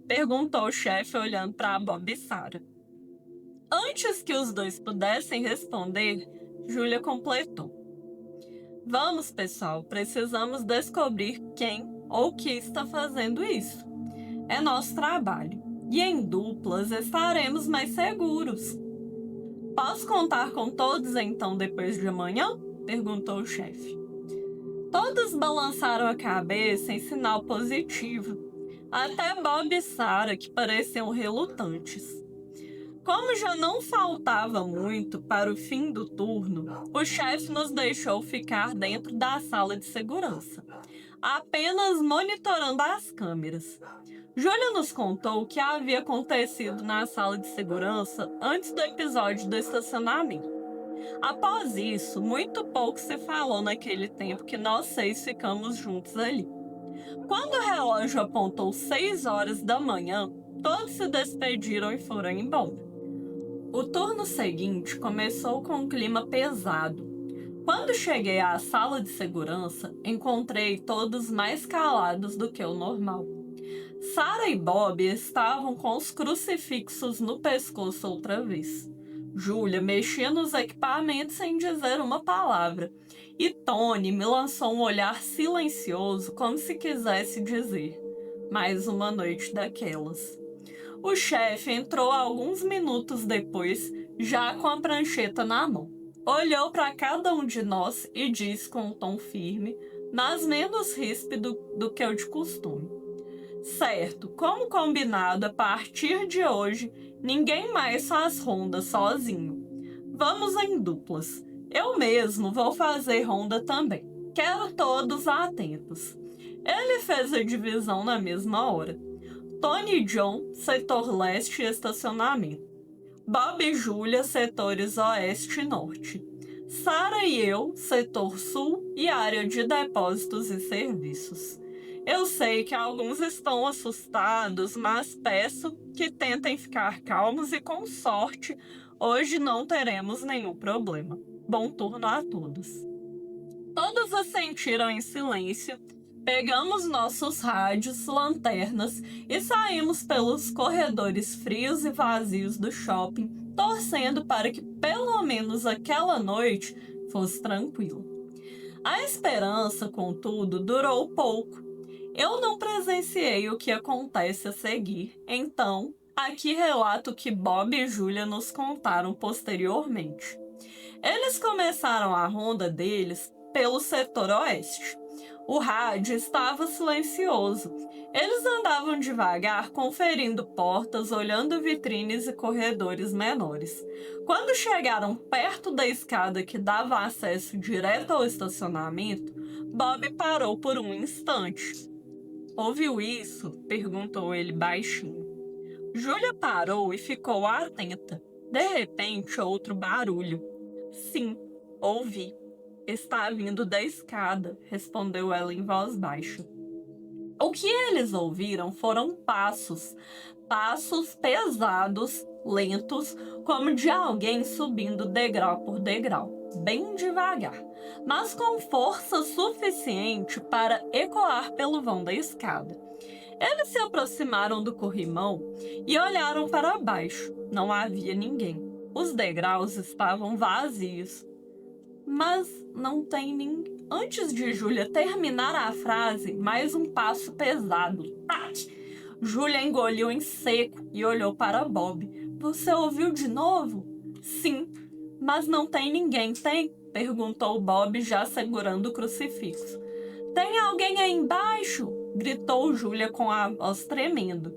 Perguntou o chefe olhando para Bob e Sarah. Antes que os dois pudessem responder, Júlia completou. Vamos, pessoal, precisamos descobrir quem ou o que está fazendo isso. É nosso trabalho. E em duplas estaremos mais seguros. Posso contar com todos então depois de amanhã? Perguntou o chefe. Todos balançaram a cabeça em sinal positivo. Até Bob e Sarah, que pareciam relutantes. Como já não faltava muito para o fim do turno, o chefe nos deixou ficar dentro da sala de segurança, apenas monitorando as câmeras. Júlia nos contou o que havia acontecido na sala de segurança antes do episódio do estacionamento. Após isso, muito pouco se falou naquele tempo que nós 6 ficamos juntos ali. Quando o relógio apontou 6 horas da manhã, todos se despediram e foram embora. O turno seguinte começou com um clima pesado. Quando cheguei à sala de segurança, encontrei todos mais calados do que o normal. Sarah e Bob estavam com os crucifixos no pescoço outra vez. Júlia mexia nos equipamentos sem dizer uma palavra, e Tony me lançou um olhar silencioso como se quisesse dizer: mais uma noite daquelas. O chefe entrou alguns minutos depois, já com a prancheta na mão. Olhou para cada um de nós e disse com um tom firme, mas menos ríspido do que o de costume. Certo, como combinado, a partir de hoje, ninguém mais faz ronda sozinho. Vamos em duplas. Eu mesmo vou fazer ronda também. Quero todos atentos. Ele fez a divisão na mesma hora. Tony e John, setor leste e estacionamento. Bob e Júlia, setores oeste e norte. Sara e eu, setor sul e área de depósitos e serviços. Eu sei que alguns estão assustados, mas peço que tentem ficar calmos e, com sorte, hoje não teremos nenhum problema. Bom turno a todos. Todos assentiram em silêncio. Pegamos nossos rádios, lanternas e saímos pelos corredores frios e vazios do shopping, torcendo para que pelo menos aquela noite fosse tranquila. A esperança, contudo, durou pouco. Eu não presenciei o que acontece a seguir, então aqui relato o que Bob e Julia nos contaram posteriormente. Eles começaram a ronda deles pelo setor oeste. O rádio estava silencioso. Eles andavam devagar, conferindo portas, olhando vitrines e corredores menores. Quando chegaram perto da escada que dava acesso direto ao estacionamento, Bob parou por um instante. "Ouviu isso?" perguntou ele baixinho. Júlia parou e ficou atenta. De repente, outro barulho. "Sim, ouvi. Está vindo da escada", respondeu ela em voz baixa. O que eles ouviram foram passos, passos pesados, lentos, como de alguém subindo degrau por degrau, bem devagar, mas com força suficiente para ecoar pelo vão da escada. Eles se aproximaram do corrimão e olharam para baixo. Não havia ninguém. Os degraus estavam vazios. "Mas não tem ninguém." Antes de Júlia terminar a frase, mais um passo pesado. Tac! Júlia engoliu em seco e olhou para Bob. "Você ouviu de novo?" "Sim, mas não tem ninguém, tem?" perguntou Bob, já segurando o crucifixo. "Tem alguém aí embaixo?" gritou Júlia com a voz tremendo.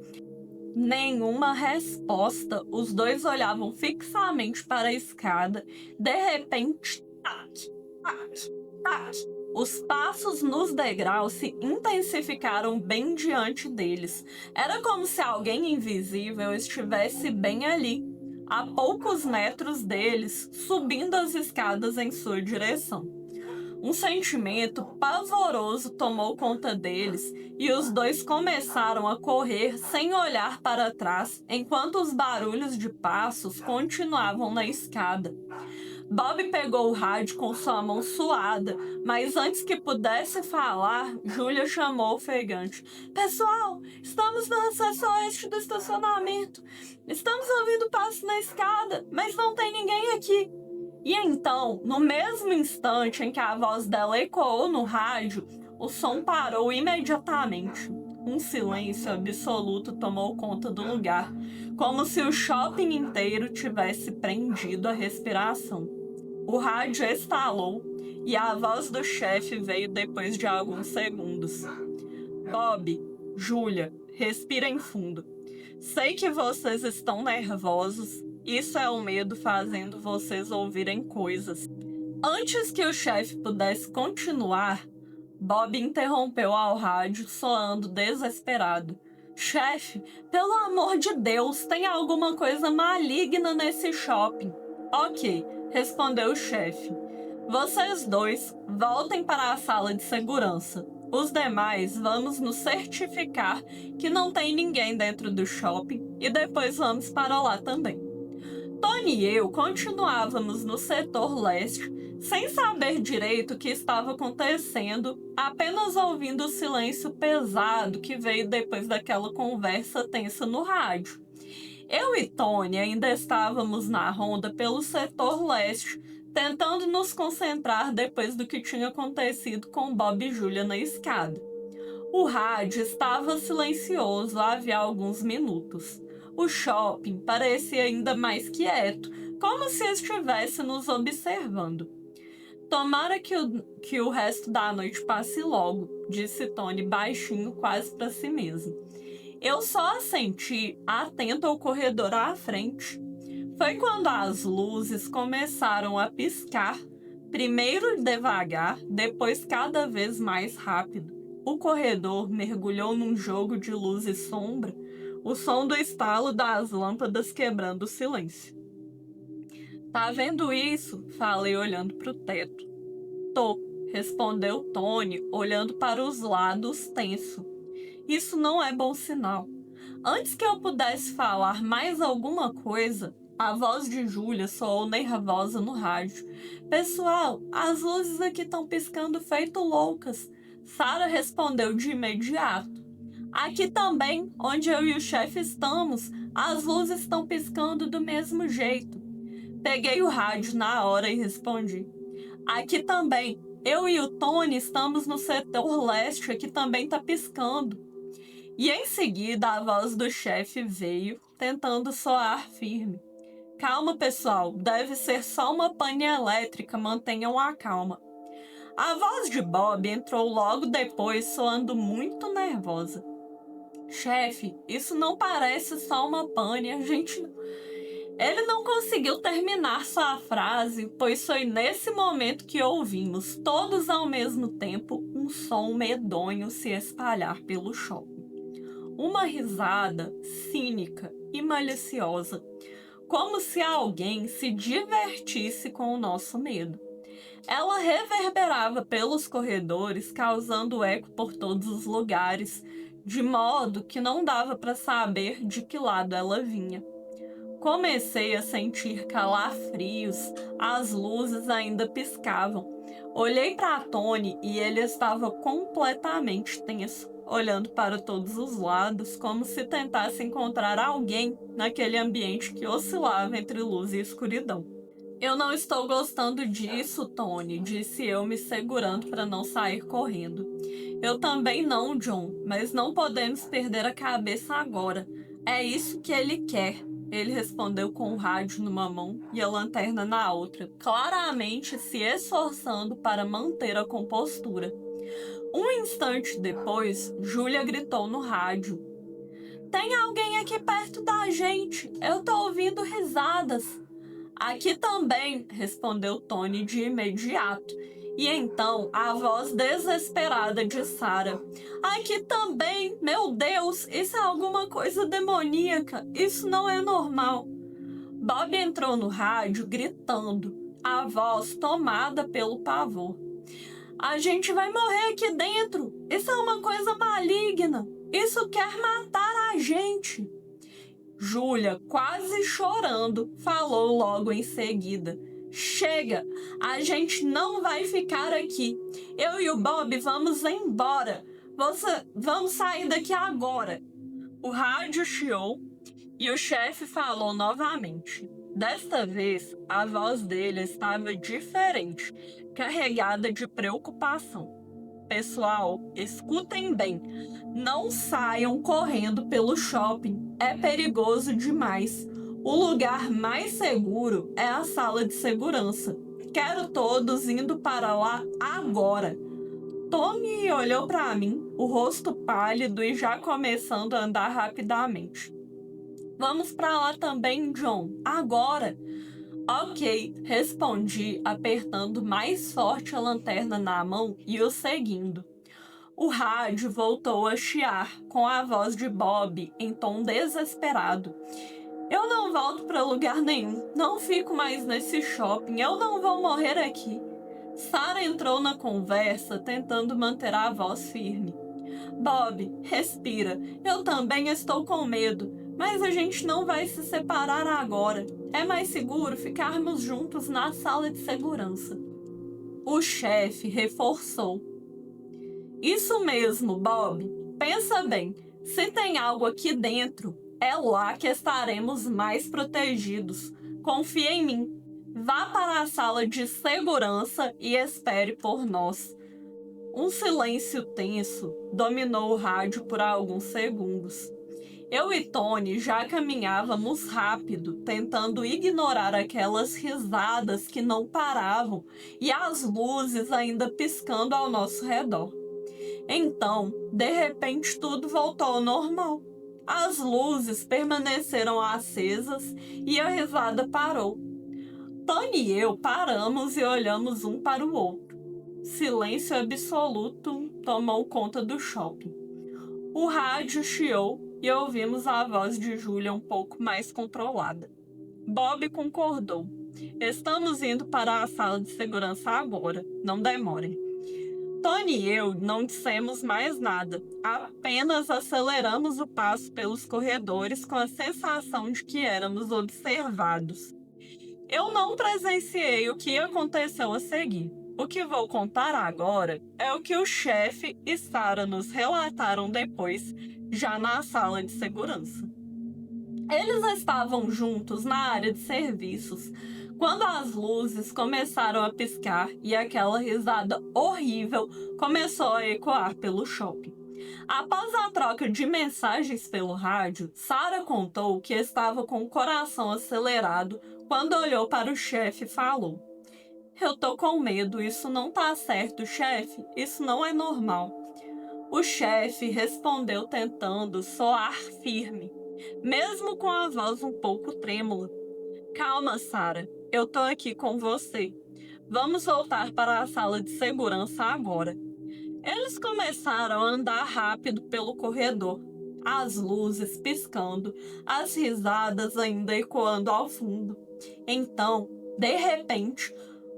Nenhuma resposta. Os dois olhavam fixamente para a escada. De repente, tac, tac, tac. Os passos nos degraus se intensificaram bem diante deles. Era como se alguém invisível estivesse bem ali, a poucos metros deles, subindo as escadas em sua direção. Um sentimento pavoroso tomou conta deles e os dois começaram a correr sem olhar para trás, enquanto os barulhos de passos continuavam na escada. Bob pegou o rádio com sua mão suada, mas antes que pudesse falar, Júlia chamou ofegante. "Pessoal, estamos no acesso oeste do estacionamento. Estamos ouvindo passos na escada, mas não tem ninguém aqui." E então, no mesmo instante em que a voz dela ecoou no rádio, o som parou imediatamente. Um silêncio absoluto tomou conta do lugar, como se o shopping inteiro tivesse prendido a respiração. O rádio estalou e a voz do chefe veio depois de alguns segundos. "Bob, Júlia, respirem fundo. Sei que vocês estão nervosos. Isso é o medo fazendo vocês ouvirem coisas." Antes que o chefe pudesse continuar, Bob interrompeu ao rádio, soando desesperado. "Chefe, pelo amor de Deus, tem alguma coisa maligna nesse shopping." "Ok", respondeu o chefe. "Vocês dois voltem para a sala de segurança. Os demais vamos nos certificar que não tem ninguém dentro do shopping e depois vamos para lá também." Tony e eu continuávamos no setor leste, sem saber direito o que estava acontecendo, apenas ouvindo o silêncio pesado que veio depois daquela conversa tensa no rádio. Eu e Tony ainda estávamos na ronda pelo setor leste, tentando nos concentrar depois do que tinha acontecido com Bob e Julia na escada. O rádio estava silencioso havia alguns minutos. O shopping parecia ainda mais quieto, como se estivesse nos observando. "Tomara que o resto da noite passe logo", disse Tony baixinho, quase para si mesmo. Eu só assenti, atento ao corredor à frente. Foi quando as luzes começaram a piscar, primeiro devagar, depois cada vez mais rápido. O corredor mergulhou num jogo de luz e sombra, o som do estalo das lâmpadas quebrando o silêncio. Tá vendo isso? Falei olhando pro teto. Tô, respondeu Tony, olhando para os lados tenso. Isso não é bom sinal. Antes que eu pudesse falar mais alguma coisa, a voz de Júlia soou nervosa no rádio. Pessoal, as luzes aqui estão piscando feito loucas. Sara respondeu de imediato. Aqui também, onde eu e o chefe estamos, as luzes estão piscando do mesmo jeito. Peguei o rádio na hora e respondi. Aqui também, eu e o Tony estamos no setor leste, aqui também tá piscando. E em seguida a voz do chefe veio, tentando soar firme. Calma, pessoal, deve ser só uma pane elétrica, mantenham a calma. A voz de Bob entrou logo depois, soando muito nervosa. Chefe, isso não parece só uma pane, a gente... Ele não conseguiu terminar sua frase, pois foi nesse momento que ouvimos, todos ao mesmo tempo, um som medonho se espalhar pelo shopping. Uma risada cínica e maliciosa, como se alguém se divertisse com o nosso medo. Ela reverberava pelos corredores, causando eco por todos os lugares, de modo que não dava para saber de que lado ela vinha. Comecei a sentir calafrios, as luzes ainda piscavam. Olhei para Tony e ele estava completamente tenso, olhando para todos os lados, como se tentasse encontrar alguém naquele ambiente que oscilava entre luz e escuridão. Eu não estou gostando disso, Tony, disse eu, me segurando para não sair correndo. Eu também não, John, mas não podemos perder a cabeça agora. É isso que ele quer. Ele respondeu com o rádio numa mão e a lanterna na outra, claramente se esforçando para manter a compostura. Um instante depois, Júlia gritou no rádio. Tem alguém aqui perto da gente. Eu tô ouvindo risadas. Aqui também, respondeu Tony de imediato. E então a voz desesperada de Sara. Aqui também, meu Deus, isso é alguma coisa demoníaca. Isso não é normal. Bob entrou no rádio gritando, a voz tomada pelo pavor. A gente vai morrer aqui dentro. Isso é uma coisa maligna. Isso quer matar a gente. Júlia, quase chorando, falou logo em seguida. Chega, a gente não vai ficar aqui. Eu e o Bob vamos embora. Vamos sair daqui agora. O rádio chiou e o chefe falou novamente. Desta vez, a voz dele estava diferente, carregada de preocupação. Pessoal, escutem bem. Não saiam correndo pelo shopping. É perigoso demais. O lugar mais seguro é a sala de segurança. Quero todos indo para lá agora. Tommy olhou para mim, o rosto pálido e já começando a andar rapidamente. Vamos para lá também, John. Agora. Ok, respondi, apertando mais forte a lanterna na mão e o seguindo. O rádio voltou a chiar, com a voz de Bob em tom desesperado. Eu não volto para lugar nenhum, não fico mais nesse shopping, eu não vou morrer aqui. Sara entrou na conversa, tentando manter a voz firme. Bob, respira, eu também estou com medo, mas a gente não vai se separar agora. É mais seguro ficarmos juntos na sala de segurança. O chefe reforçou. Isso mesmo, Bob. Pensa bem, se tem algo aqui dentro, é lá que estaremos mais protegidos. Confia em mim. Vá para a sala de segurança e espere por nós. Um silêncio tenso dominou o rádio por alguns segundos. Eu e Tony já caminhávamos rápido, tentando ignorar aquelas risadas que não paravam e as luzes ainda piscando ao nosso redor. Então, de repente, tudo voltou ao normal. As luzes permaneceram acesas e a risada parou. Tony e eu paramos e olhamos um para o outro. Silêncio absoluto tomou conta do shopping. O rádio chiou e ouvimos a voz de Júlia um pouco mais controlada. Bob concordou. Estamos indo para a sala de segurança agora. Não demorem. Tony e eu não dissemos mais nada, apenas aceleramos o passo pelos corredores com a sensação de que éramos observados. Eu não presenciei o que aconteceu a seguir. O que vou contar agora é o que o chefe e Sarah nos relataram depois, já na sala de segurança. Eles estavam juntos na área de serviços quando as luzes começaram a piscar e aquela risada horrível começou a ecoar pelo shopping. Após a troca de mensagens pelo rádio, Sarah contou que estava com o coração acelerado quando olhou para o chefe e falou: "Eu tô com medo, isso não tá certo, chefe, isso não é normal." O chefe respondeu tentando soar firme, mesmo com a voz um pouco trêmula. "Calma, Sarah, eu tô aqui com você. Vamos voltar para a sala de segurança agora." Eles começaram a andar rápido pelo corredor, as luzes piscando, as risadas ainda ecoando ao fundo. Então, de repente,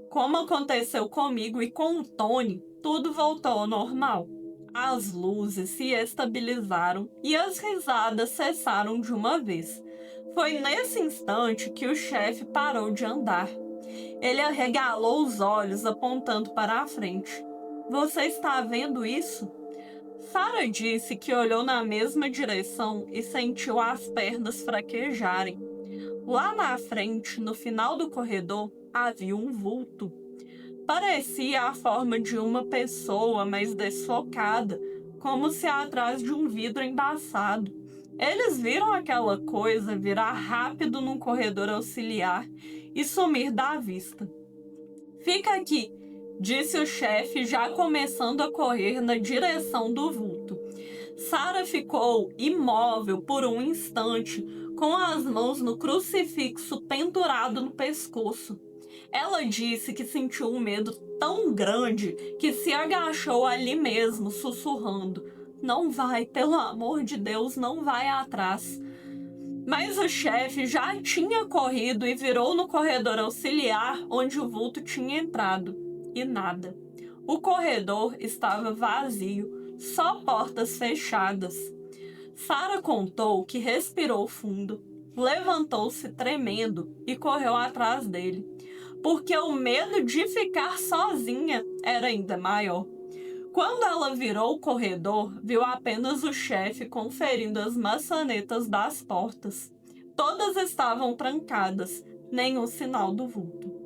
como aconteceu comigo e com o Tony, tudo voltou ao normal. As luzes se estabilizaram e as risadas cessaram de uma vez. Foi nesse instante que o chefe parou de andar. Ele arregalou os olhos apontando para a frente. "Você está vendo isso?" Sarah disse que olhou na mesma direção e sentiu as pernas fraquejarem. Lá na frente, no final do corredor, havia um vulto. Parecia a forma de uma pessoa, mas desfocada, como se atrás de um vidro embaçado. Eles viram aquela coisa virar rápido num corredor auxiliar e sumir da vista. "Fica aqui", disse o chefe, já começando a correr na direção do vulto. Sarah ficou imóvel por um instante, com as mãos no crucifixo pendurado no pescoço. Ela disse que sentiu um medo tão grande que se agachou ali mesmo, sussurrando: "Não vai, pelo amor de Deus, não vai atrás." Mas o chefe já tinha corrido e virou no corredor auxiliar onde o vulto tinha entrado. E nada. O corredor estava vazio, só portas fechadas. Sarah contou que respirou fundo, levantou-se tremendo e correu atrás dele, porque o medo de ficar sozinha era ainda maior. Quando ela virou o corredor, viu apenas o chefe conferindo as maçanetas das portas. Todas estavam trancadas, nenhum sinal do vulto.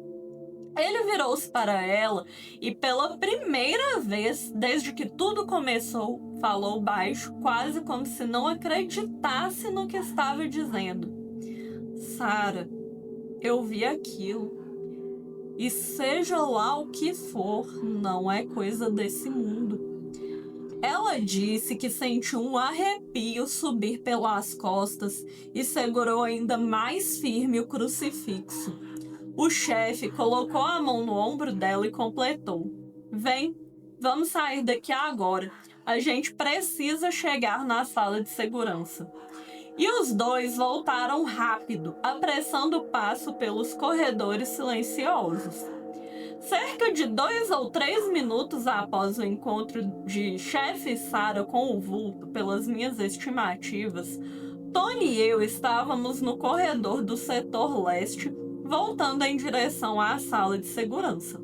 Ele virou-se para ela e, pela primeira vez desde que tudo começou, falou baixo, quase como se não acreditasse no que estava dizendo: "Sarah, eu vi aquilo. E seja lá o que for, não é coisa desse mundo." Ela disse que sentiu um arrepio subir pelas costas e segurou ainda mais firme o crucifixo. O chefe colocou a mão no ombro dela e completou: "Vem, vamos sair daqui agora. A gente precisa chegar na sala de segurança." E os dois voltaram rápido, apressando o passo pelos corredores silenciosos. Cerca de 2 ou 3 minutos após o encontro de chefe e Sarah com o vulto, pelas minhas estimativas, Tony e eu estávamos no corredor do setor leste, voltando em direção à sala de segurança.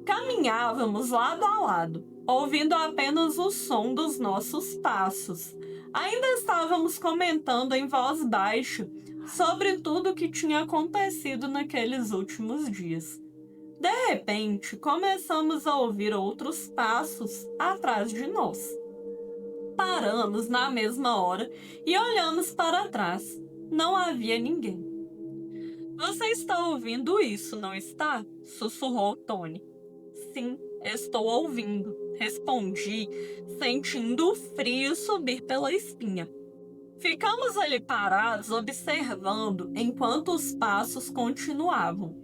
Caminhávamos lado a lado, ouvindo apenas o som dos nossos passos. Ainda estávamos comentando em voz baixa sobre tudo o que tinha acontecido naqueles últimos dias. De repente, começamos a ouvir outros passos atrás de nós. Paramos na mesma hora e olhamos para trás. Não havia ninguém. "Você está ouvindo isso, não está?" sussurrou Tony. "Sim, estou ouvindo", respondi, sentindo o frio subir pela espinha. Ficamos ali parados observando enquanto os passos continuavam,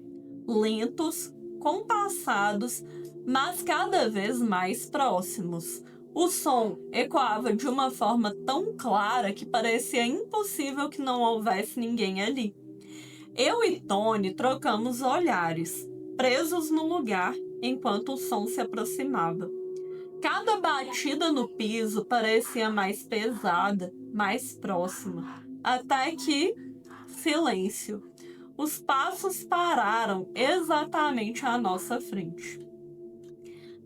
lentos, compassados, mas cada vez mais próximos. O som ecoava de uma forma tão clara que parecia impossível que não houvesse ninguém ali. Eu e Tony trocamos olhares, presos no lugar enquanto o som se aproximava. Cada batida no piso parecia mais pesada, mais próxima, até que silêncio. Os passos pararam exatamente à nossa frente.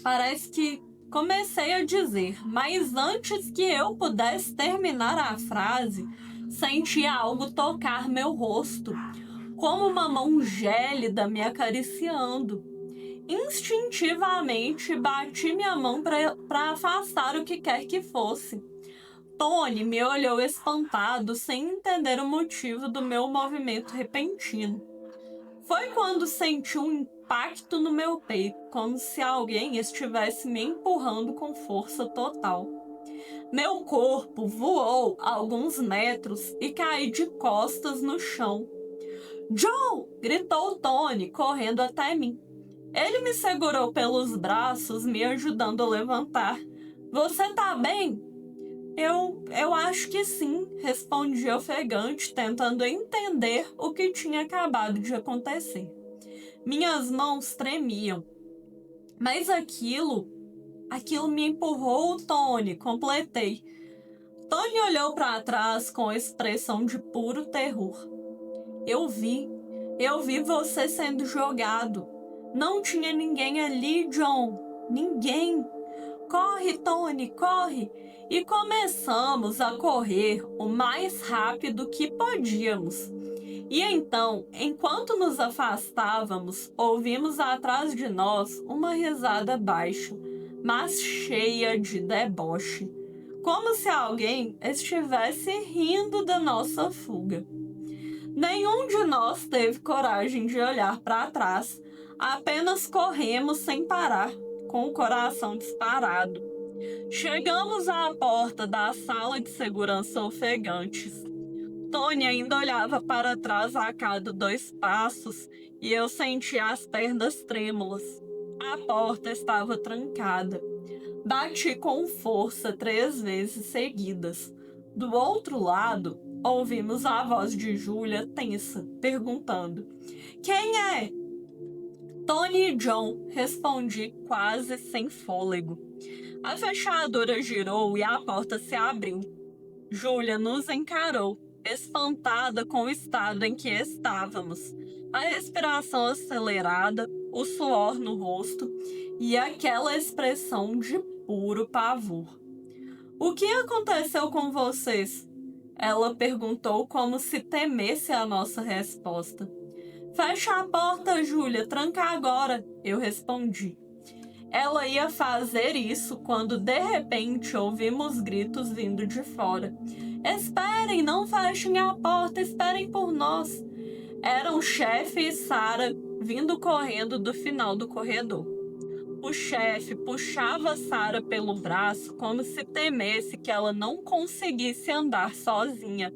Parece que comecei a dizer, mas antes que eu pudesse terminar a frase, senti algo tocar meu rosto, como uma mão gélida me acariciando. Instintivamente, bati minha mão para afastar o que quer que fosse. Tony me olhou espantado, sem entender o motivo do meu movimento repentino. Foi quando senti um impacto no meu peito, como se alguém estivesse me empurrando com força total. Meu corpo voou alguns metros e caí de costas no chão. "John!" gritou Tony, correndo até mim. Ele me segurou pelos braços, me ajudando a levantar. "Você tá bem?" Eu acho que sim", respondi ofegante, tentando entender o que tinha acabado de acontecer. Minhas mãos tremiam. "Mas aquilo me empurrou, Tony", completei. Tony olhou para trás com expressão de puro terror. Eu vi você sendo jogado. Não tinha ninguém ali, John. Ninguém. Corre, Tony, corre!" E começamos a correr o mais rápido que podíamos. E então, enquanto nos afastávamos, ouvimos atrás de nós uma risada baixa, mas cheia de deboche, como se alguém estivesse rindo da nossa fuga. Nenhum de nós teve coragem de olhar para trás, apenas corremos sem parar, com o coração disparado. Chegamos à porta da sala de segurança ofegantes. Tony ainda olhava para trás a cada 2 passos e eu sentia as pernas trêmulas. A porta estava trancada. Bati com força 3 vezes seguidas. Do outro lado, ouvimos a voz de Júlia tensa, perguntando: "Quem é?" "Tony e John", respondi quase sem fôlego. A fechadura girou e a porta se abriu. Júlia nos encarou, espantada com o estado em que estávamos. A respiração acelerada, o suor no rosto e aquela expressão de puro pavor. "O que aconteceu com vocês?" Ela perguntou como se temesse a nossa resposta. "Fecha a porta, Júlia, tranca agora", eu respondi. Ela ia fazer isso quando de repente ouvimos gritos vindo de fora. "Esperem, não fechem a porta, esperem por nós." Eram o chefe e Sarah vindo correndo do final do corredor. O chefe puxava Sarah pelo braço como se temesse que ela não conseguisse andar sozinha.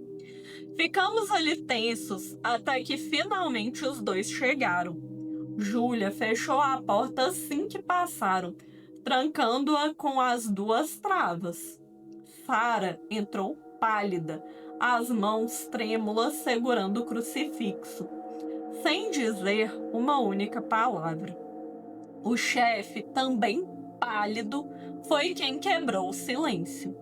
Ficamos ali tensos até que finalmente os dois chegaram. Júlia fechou a porta assim que passaram, trancando-a com as 2 travas. Sarah entrou pálida, as mãos trêmulas segurando o crucifixo, sem dizer uma única palavra. O chefe, também pálido, foi quem quebrou o silêncio.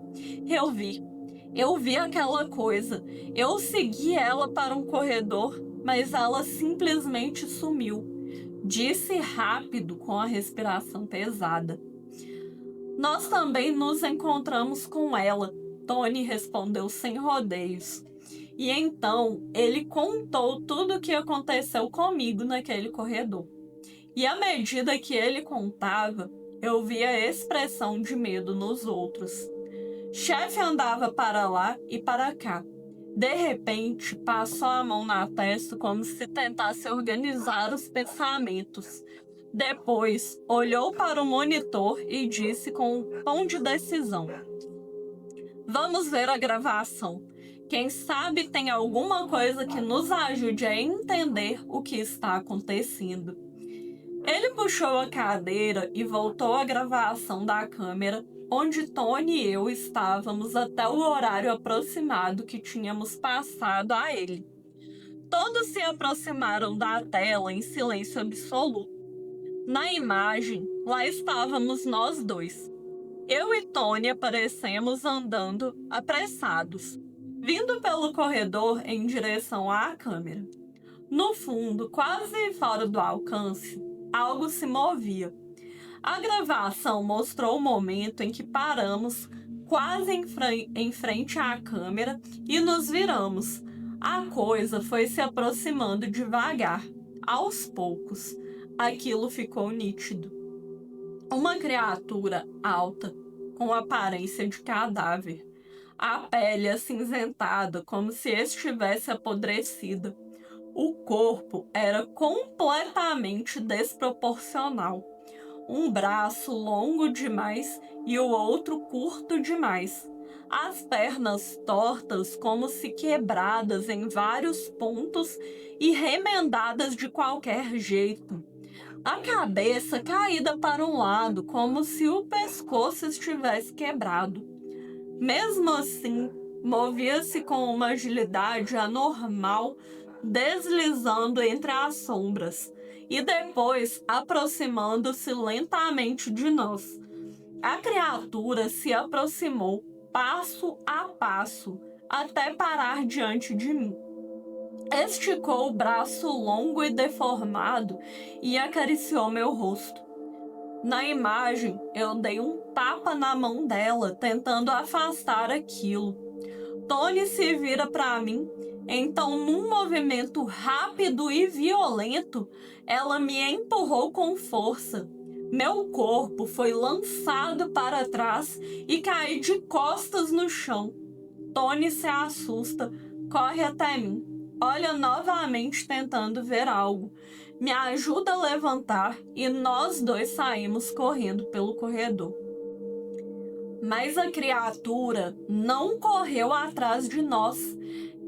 Eu vi aquela coisa. Eu segui ela para um corredor, mas ela simplesmente sumiu. Disse rápido, com a respiração pesada. "Nós também nos encontramos com ela", Tony respondeu sem rodeios. E então ele contou tudo o que aconteceu comigo naquele corredor. E à medida que ele contava, eu via a expressão de medo nos outros. Chefe andava para lá e para cá. De repente, passou a mão na testa como se tentasse organizar os pensamentos. Depois, olhou para o monitor e disse com um tom de decisão: "Vamos ver a gravação. Quem sabe tem alguma coisa que nos ajude a entender o que está acontecendo." Ele puxou a cadeira e voltou à gravação da câmera, onde Tony e eu estávamos até o horário aproximado que tínhamos passado a ele. Todos se aproximaram da tela em silêncio absoluto. Na imagem, lá estávamos nós dois. Eu e Tony aparecemos andando apressados, vindo pelo corredor em direção à câmera. No fundo, quase fora do alcance, algo se movia. A gravação mostrou o momento em que paramos quase em frente à câmera e nos viramos. A coisa foi se aproximando devagar, aos poucos. Aquilo ficou nítido. Uma criatura alta, com aparência de cadáver, a pele acinzentada como se estivesse apodrecida. O corpo era completamente desproporcional. Um braço longo demais e o outro curto demais. As pernas tortas como se quebradas em vários pontos e remendadas de qualquer jeito. A cabeça caída para um lado, como se o pescoço estivesse quebrado. Mesmo assim, movia-se com uma agilidade anormal, deslizando entre as sombras e depois aproximando-se lentamente de nós. A criatura se aproximou passo a passo até parar diante de mim. Esticou o braço longo e deformado e acariciou meu rosto. Na imagem, eu dei um tapa na mão dela, tentando afastar aquilo. Tony se vira para mim, então, num movimento rápido e violento, ela me empurrou com força. Meu corpo foi lançado para trás e caí de costas no chão. Tony se assusta, corre até mim, olha novamente tentando ver algo. Me ajuda a levantar e nós dois saímos correndo pelo corredor. Mas a criatura não correu atrás de nós.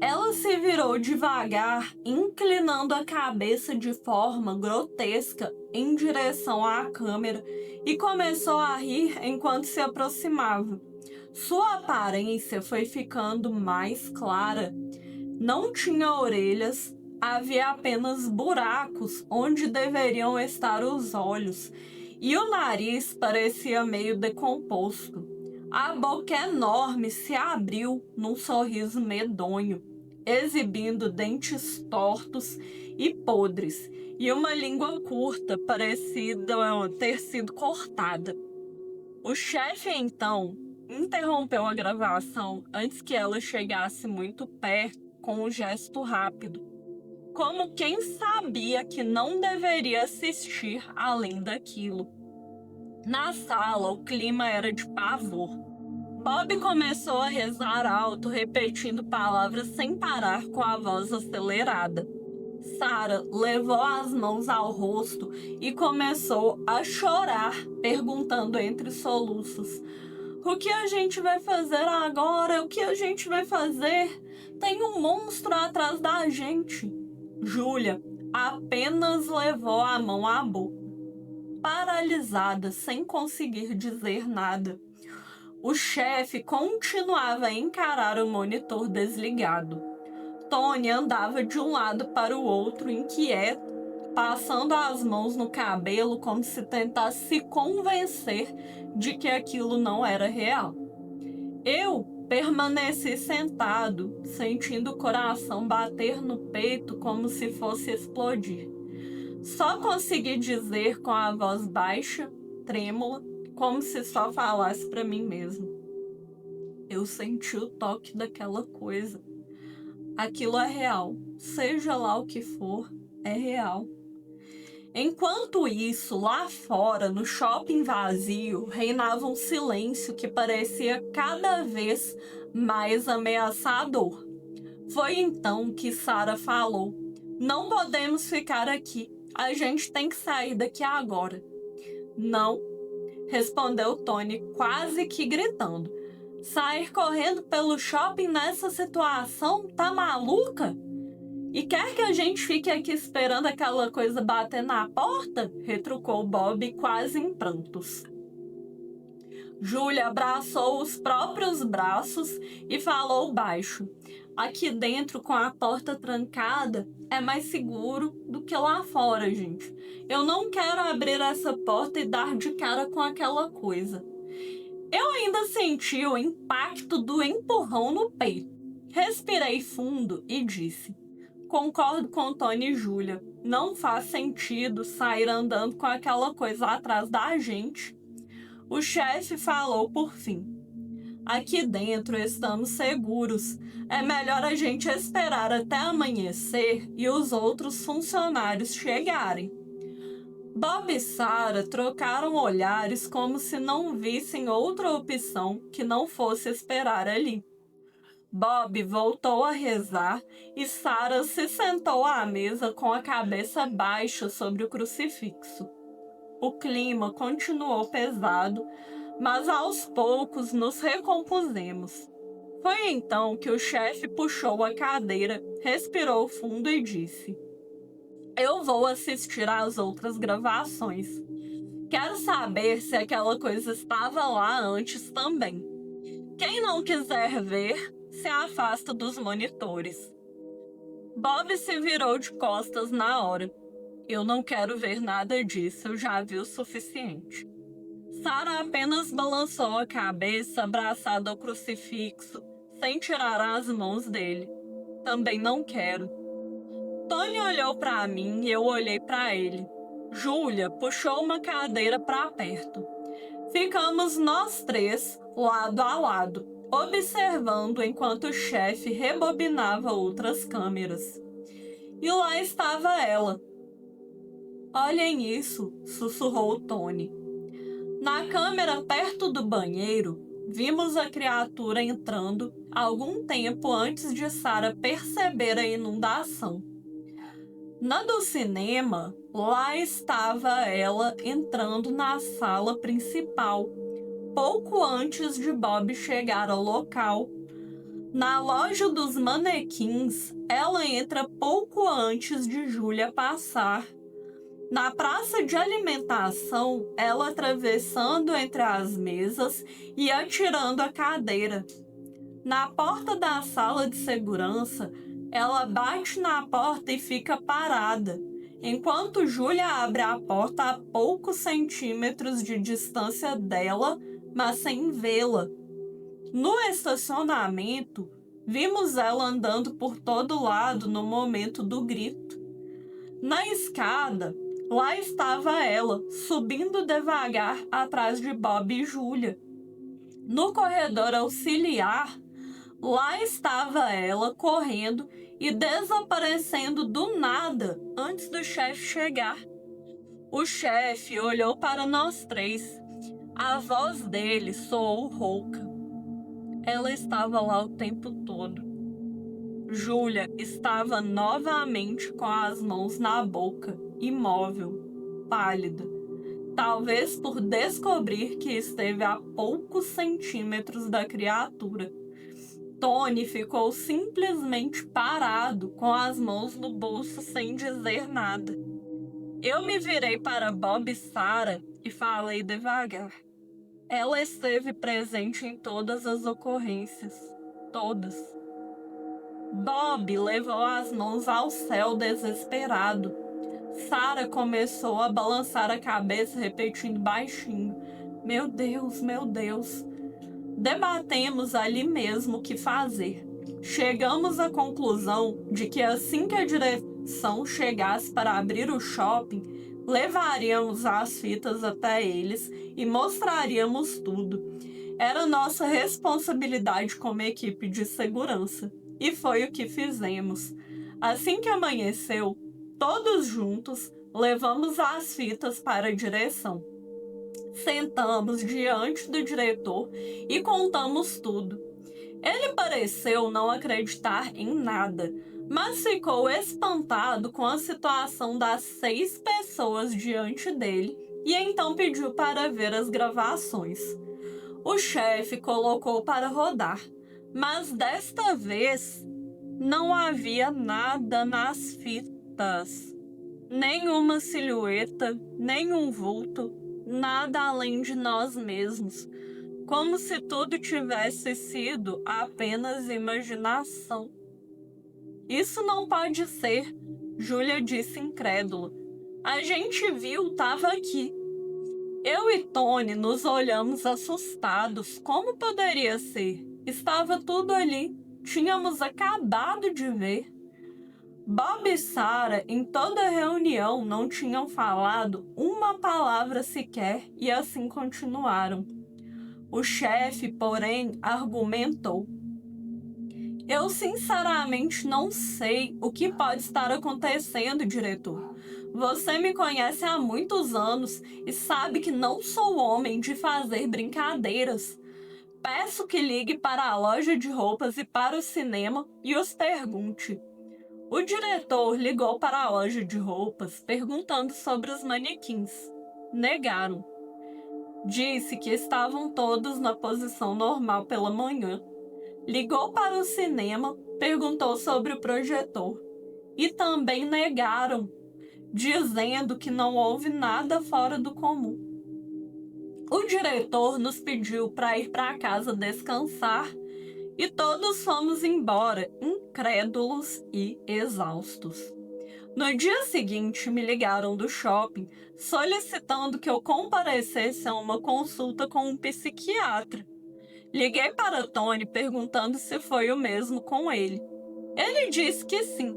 Ela se virou devagar, inclinando a cabeça de forma grotesca em direção à câmera e começou a rir enquanto se aproximava. Sua aparência foi ficando mais clara. Não tinha orelhas, havia apenas buracos onde deveriam estar os olhos, e o nariz parecia meio decomposto. A boca enorme se abriu num sorriso medonho, exibindo dentes tortos e podres, e uma língua curta parecida ter sido cortada. O chefe, então, interrompeu a gravação antes que ela chegasse muito perto com um gesto rápido, como quem sabia que não deveria assistir além daquilo. Na sala, o clima era de pavor. Bob começou a rezar alto, repetindo palavras sem parar com a voz acelerada. Sarah levou as mãos ao rosto e começou a chorar, perguntando entre soluços: "O que a gente vai fazer agora? O que a gente vai fazer? Tem um monstro atrás da gente." Julia apenas levou a mão à boca, paralisada, sem conseguir dizer nada. O chefe continuava a encarar o monitor desligado. Tony andava de um lado para o outro, inquieto, passando as mãos no cabelo como se tentasse se convencer de que aquilo não era real. Eu permaneci sentado, sentindo o coração bater no peito como se fosse explodir. Só consegui dizer com a voz baixa, trêmula, como se só falasse para mim mesmo: "Eu senti o toque daquela coisa. Aquilo é real. Seja lá o que for, é real." Enquanto isso, lá fora, no shopping vazio, reinava um silêncio que parecia cada vez mais ameaçador. Foi então que Sarah falou: "Não podemos ficar aqui. A gente tem que sair daqui agora." "Não", respondeu Tony, quase que gritando. "Sair correndo pelo shopping nessa situação? Tá maluca? E quer que a gente fique aqui esperando aquela coisa bater na porta?" retrucou Bob, quase em prantos. Julia abraçou os próprios braços e falou baixo: Aqui dentro, com a porta trancada, é mais seguro do que lá fora, gente. Eu não quero abrir essa porta e dar de cara com aquela coisa. Eu ainda senti o impacto do empurrão no peito. Respirei fundo e disse: concordo com Tony e Júlia. Não faz sentido sair andando com aquela coisa atrás da gente. O chefe falou por fim: aqui dentro estamos seguros. É melhor a gente esperar até amanhecer e os outros funcionários chegarem. Bob e Sarah trocaram olhares como se não vissem outra opção que não fosse esperar ali. Bob voltou a rezar e Sarah se sentou à mesa com a cabeça baixa sobre o crucifixo. O clima continuou pesado, mas aos poucos nos recompusemos. Foi então que o chefe puxou a cadeira, respirou fundo e disse: eu vou assistir às outras gravações. Quero saber se aquela coisa estava lá antes também. Quem não quiser ver, se afasta dos monitores. Bob se virou de costas na hora. Eu não quero ver nada disso, eu já vi o suficiente. Sarah apenas balançou a cabeça abraçada ao crucifixo, sem tirar as mãos dele. Também não quero. Tony olhou para mim e eu olhei para ele. Júlia puxou uma cadeira para perto. Ficamos nós três, lado a lado, observando enquanto o chefe rebobinava outras câmeras. E lá estava ela. Olhem isso, sussurrou Tony. Na câmera perto do banheiro, vimos a criatura entrando algum tempo antes de Sarah perceber a inundação. Na do cinema, lá estava ela entrando na sala principal, pouco antes de Bob chegar ao local. Na loja dos manequins, ela entra pouco antes de Júlia passar. Na praça de alimentação, ela atravessando entre as mesas e atirando a cadeira. Na porta da sala de segurança, ela bate na porta e fica parada, enquanto Júlia abre a porta a poucos centímetros de distância dela, mas sem vê-la. No estacionamento, vimos ela andando por todo lado no momento do grito. Na escada, lá estava ela, subindo devagar atrás de Bob e Júlia. No corredor auxiliar, lá estava ela correndo e desaparecendo do nada antes do chefe chegar. O chefe olhou para nós três. A voz dele soou rouca. Ela estava lá o tempo todo. Júlia estava novamente com as mãos na boca, imóvel, pálida. Talvez por descobrir que esteve a poucos centímetros da criatura. Tony ficou simplesmente parado, com as mãos no bolso sem dizer nada. Eu me virei para Bob e Sarah e falei devagar. Ela esteve presente em todas as ocorrências. Todas. Bob levou as mãos ao céu desesperado. Sarah começou a balançar a cabeça, repetindo baixinho: meu Deus, meu Deus. Debatemos ali mesmo o que fazer. Chegamos à conclusão de que assim que a direção chegasse para abrir o shopping, levaríamos as fitas até eles e mostraríamos tudo. Era nossa responsabilidade como equipe de segurança. E foi o que fizemos. Assim que amanheceu, todos juntos, levamos as fitas para a direção. Sentamos diante do diretor e contamos tudo. Ele pareceu não acreditar em nada, mas ficou espantado com a situação das 6 pessoas diante dele e então pediu para ver as gravações. O chefe colocou para rodar, mas desta vez não havia nada nas fitas. Nenhuma silhueta, nenhum vulto, nada além de nós mesmos, como se tudo tivesse sido apenas imaginação. Isso não pode ser, Júlia disse incrédula. A gente viu, tava aqui. Eu e Tony nos olhamos assustados. Como poderia ser? Estava tudo ali. Tínhamos acabado de ver. Bob e Sarah, em toda a reunião, não tinham falado uma palavra sequer e assim continuaram. O chefe, porém, argumentou. Eu sinceramente não sei o que pode estar acontecendo, diretor. Você me conhece há muitos anos e sabe que não sou homem de fazer brincadeiras. Peço que ligue para a loja de roupas e para o cinema e os pergunte. O diretor ligou para a loja de roupas perguntando sobre os manequins. Negaram. Disse que estavam todos na posição normal pela manhã. Ligou para o cinema, perguntou sobre o projetor. E também negaram, dizendo que não houve nada fora do comum. O diretor nos pediu para ir para casa descansar e todos fomos embora, incrédulos e exaustos. No dia seguinte, me ligaram do shopping solicitando que eu comparecesse a uma consulta com um psiquiatra. Liguei para Tony perguntando se foi o mesmo com ele. Ele disse que sim.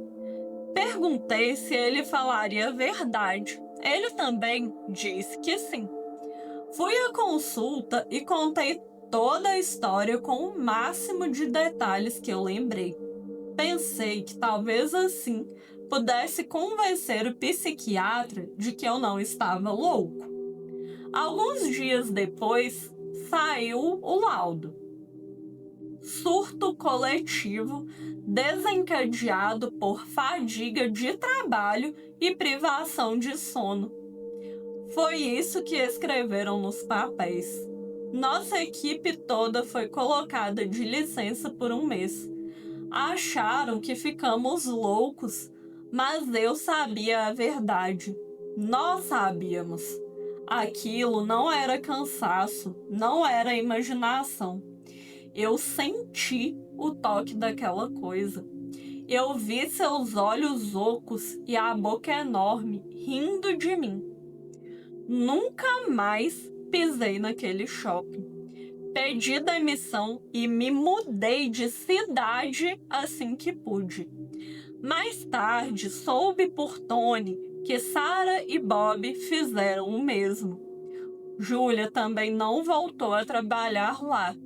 Perguntei se ele falaria a verdade. Ele também disse que sim. Fui à consulta e contei toda a história com o máximo de detalhes que eu lembrei. Pensei que talvez assim pudesse convencer o psiquiatra de que eu não estava louco. Alguns dias depois, saiu o laudo. Surto coletivo desencadeado por fadiga de trabalho e privação de sono. Foi isso que escreveram nos papéis. Nossa equipe toda foi colocada de licença por um mês. Acharam que ficamos loucos, mas eu sabia a verdade. Nós sabíamos. Aquilo não era cansaço, não era imaginação. Eu senti o toque daquela coisa. Eu vi seus olhos ocos e a boca enorme rindo de mim. Nunca mais pisei naquele shopping. Pedi demissão e me mudei de cidade assim que pude. Mais tarde, soube por Tony que Sarah e Bob fizeram o mesmo. Júlia também não voltou a trabalhar lá.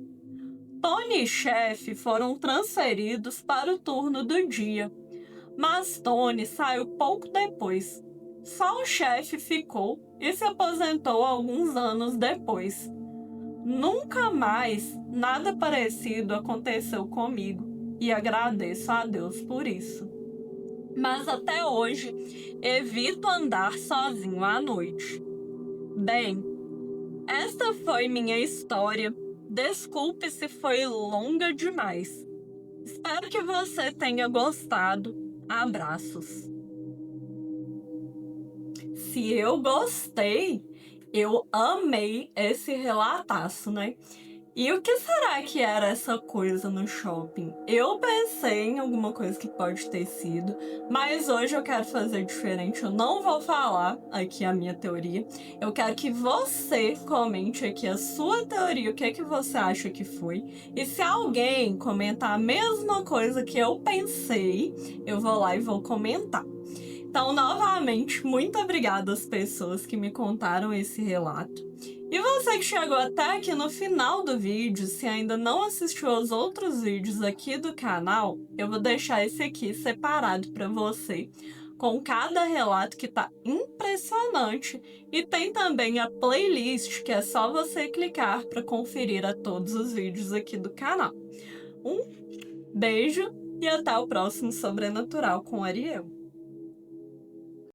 Tony e chefe foram transferidos para o turno do dia, mas Tony saiu pouco depois. Só o chefe ficou e se aposentou alguns anos depois. Nunca mais nada parecido aconteceu comigo e agradeço a Deus por isso. Mas até hoje evito andar sozinho à noite. Bem, esta foi minha história. Desculpe se foi longa demais. Espero que você tenha gostado. Abraços. Se eu gostei, eu amei esse relataço, né? E o que será que era essa coisa no shopping? Eu pensei em alguma coisa que pode ter sido, mas hoje eu quero fazer diferente. Eu não vou falar aqui a minha teoria. Eu quero que você comente aqui a sua teoria, o que é que você acha que foi. E se alguém comentar a mesma coisa que eu pensei, eu vou lá e vou comentar. Então, novamente, muito obrigada às pessoas que me contaram esse relato. E você que chegou até aqui no final do vídeo, se ainda não assistiu aos outros vídeos aqui do canal, eu vou deixar esse aqui separado para você, com cada relato que tá impressionante. E tem também a playlist, que é só você clicar para conferir a todos os vídeos aqui do canal. Um beijo e até o próximo Sobrenatural com Ariel.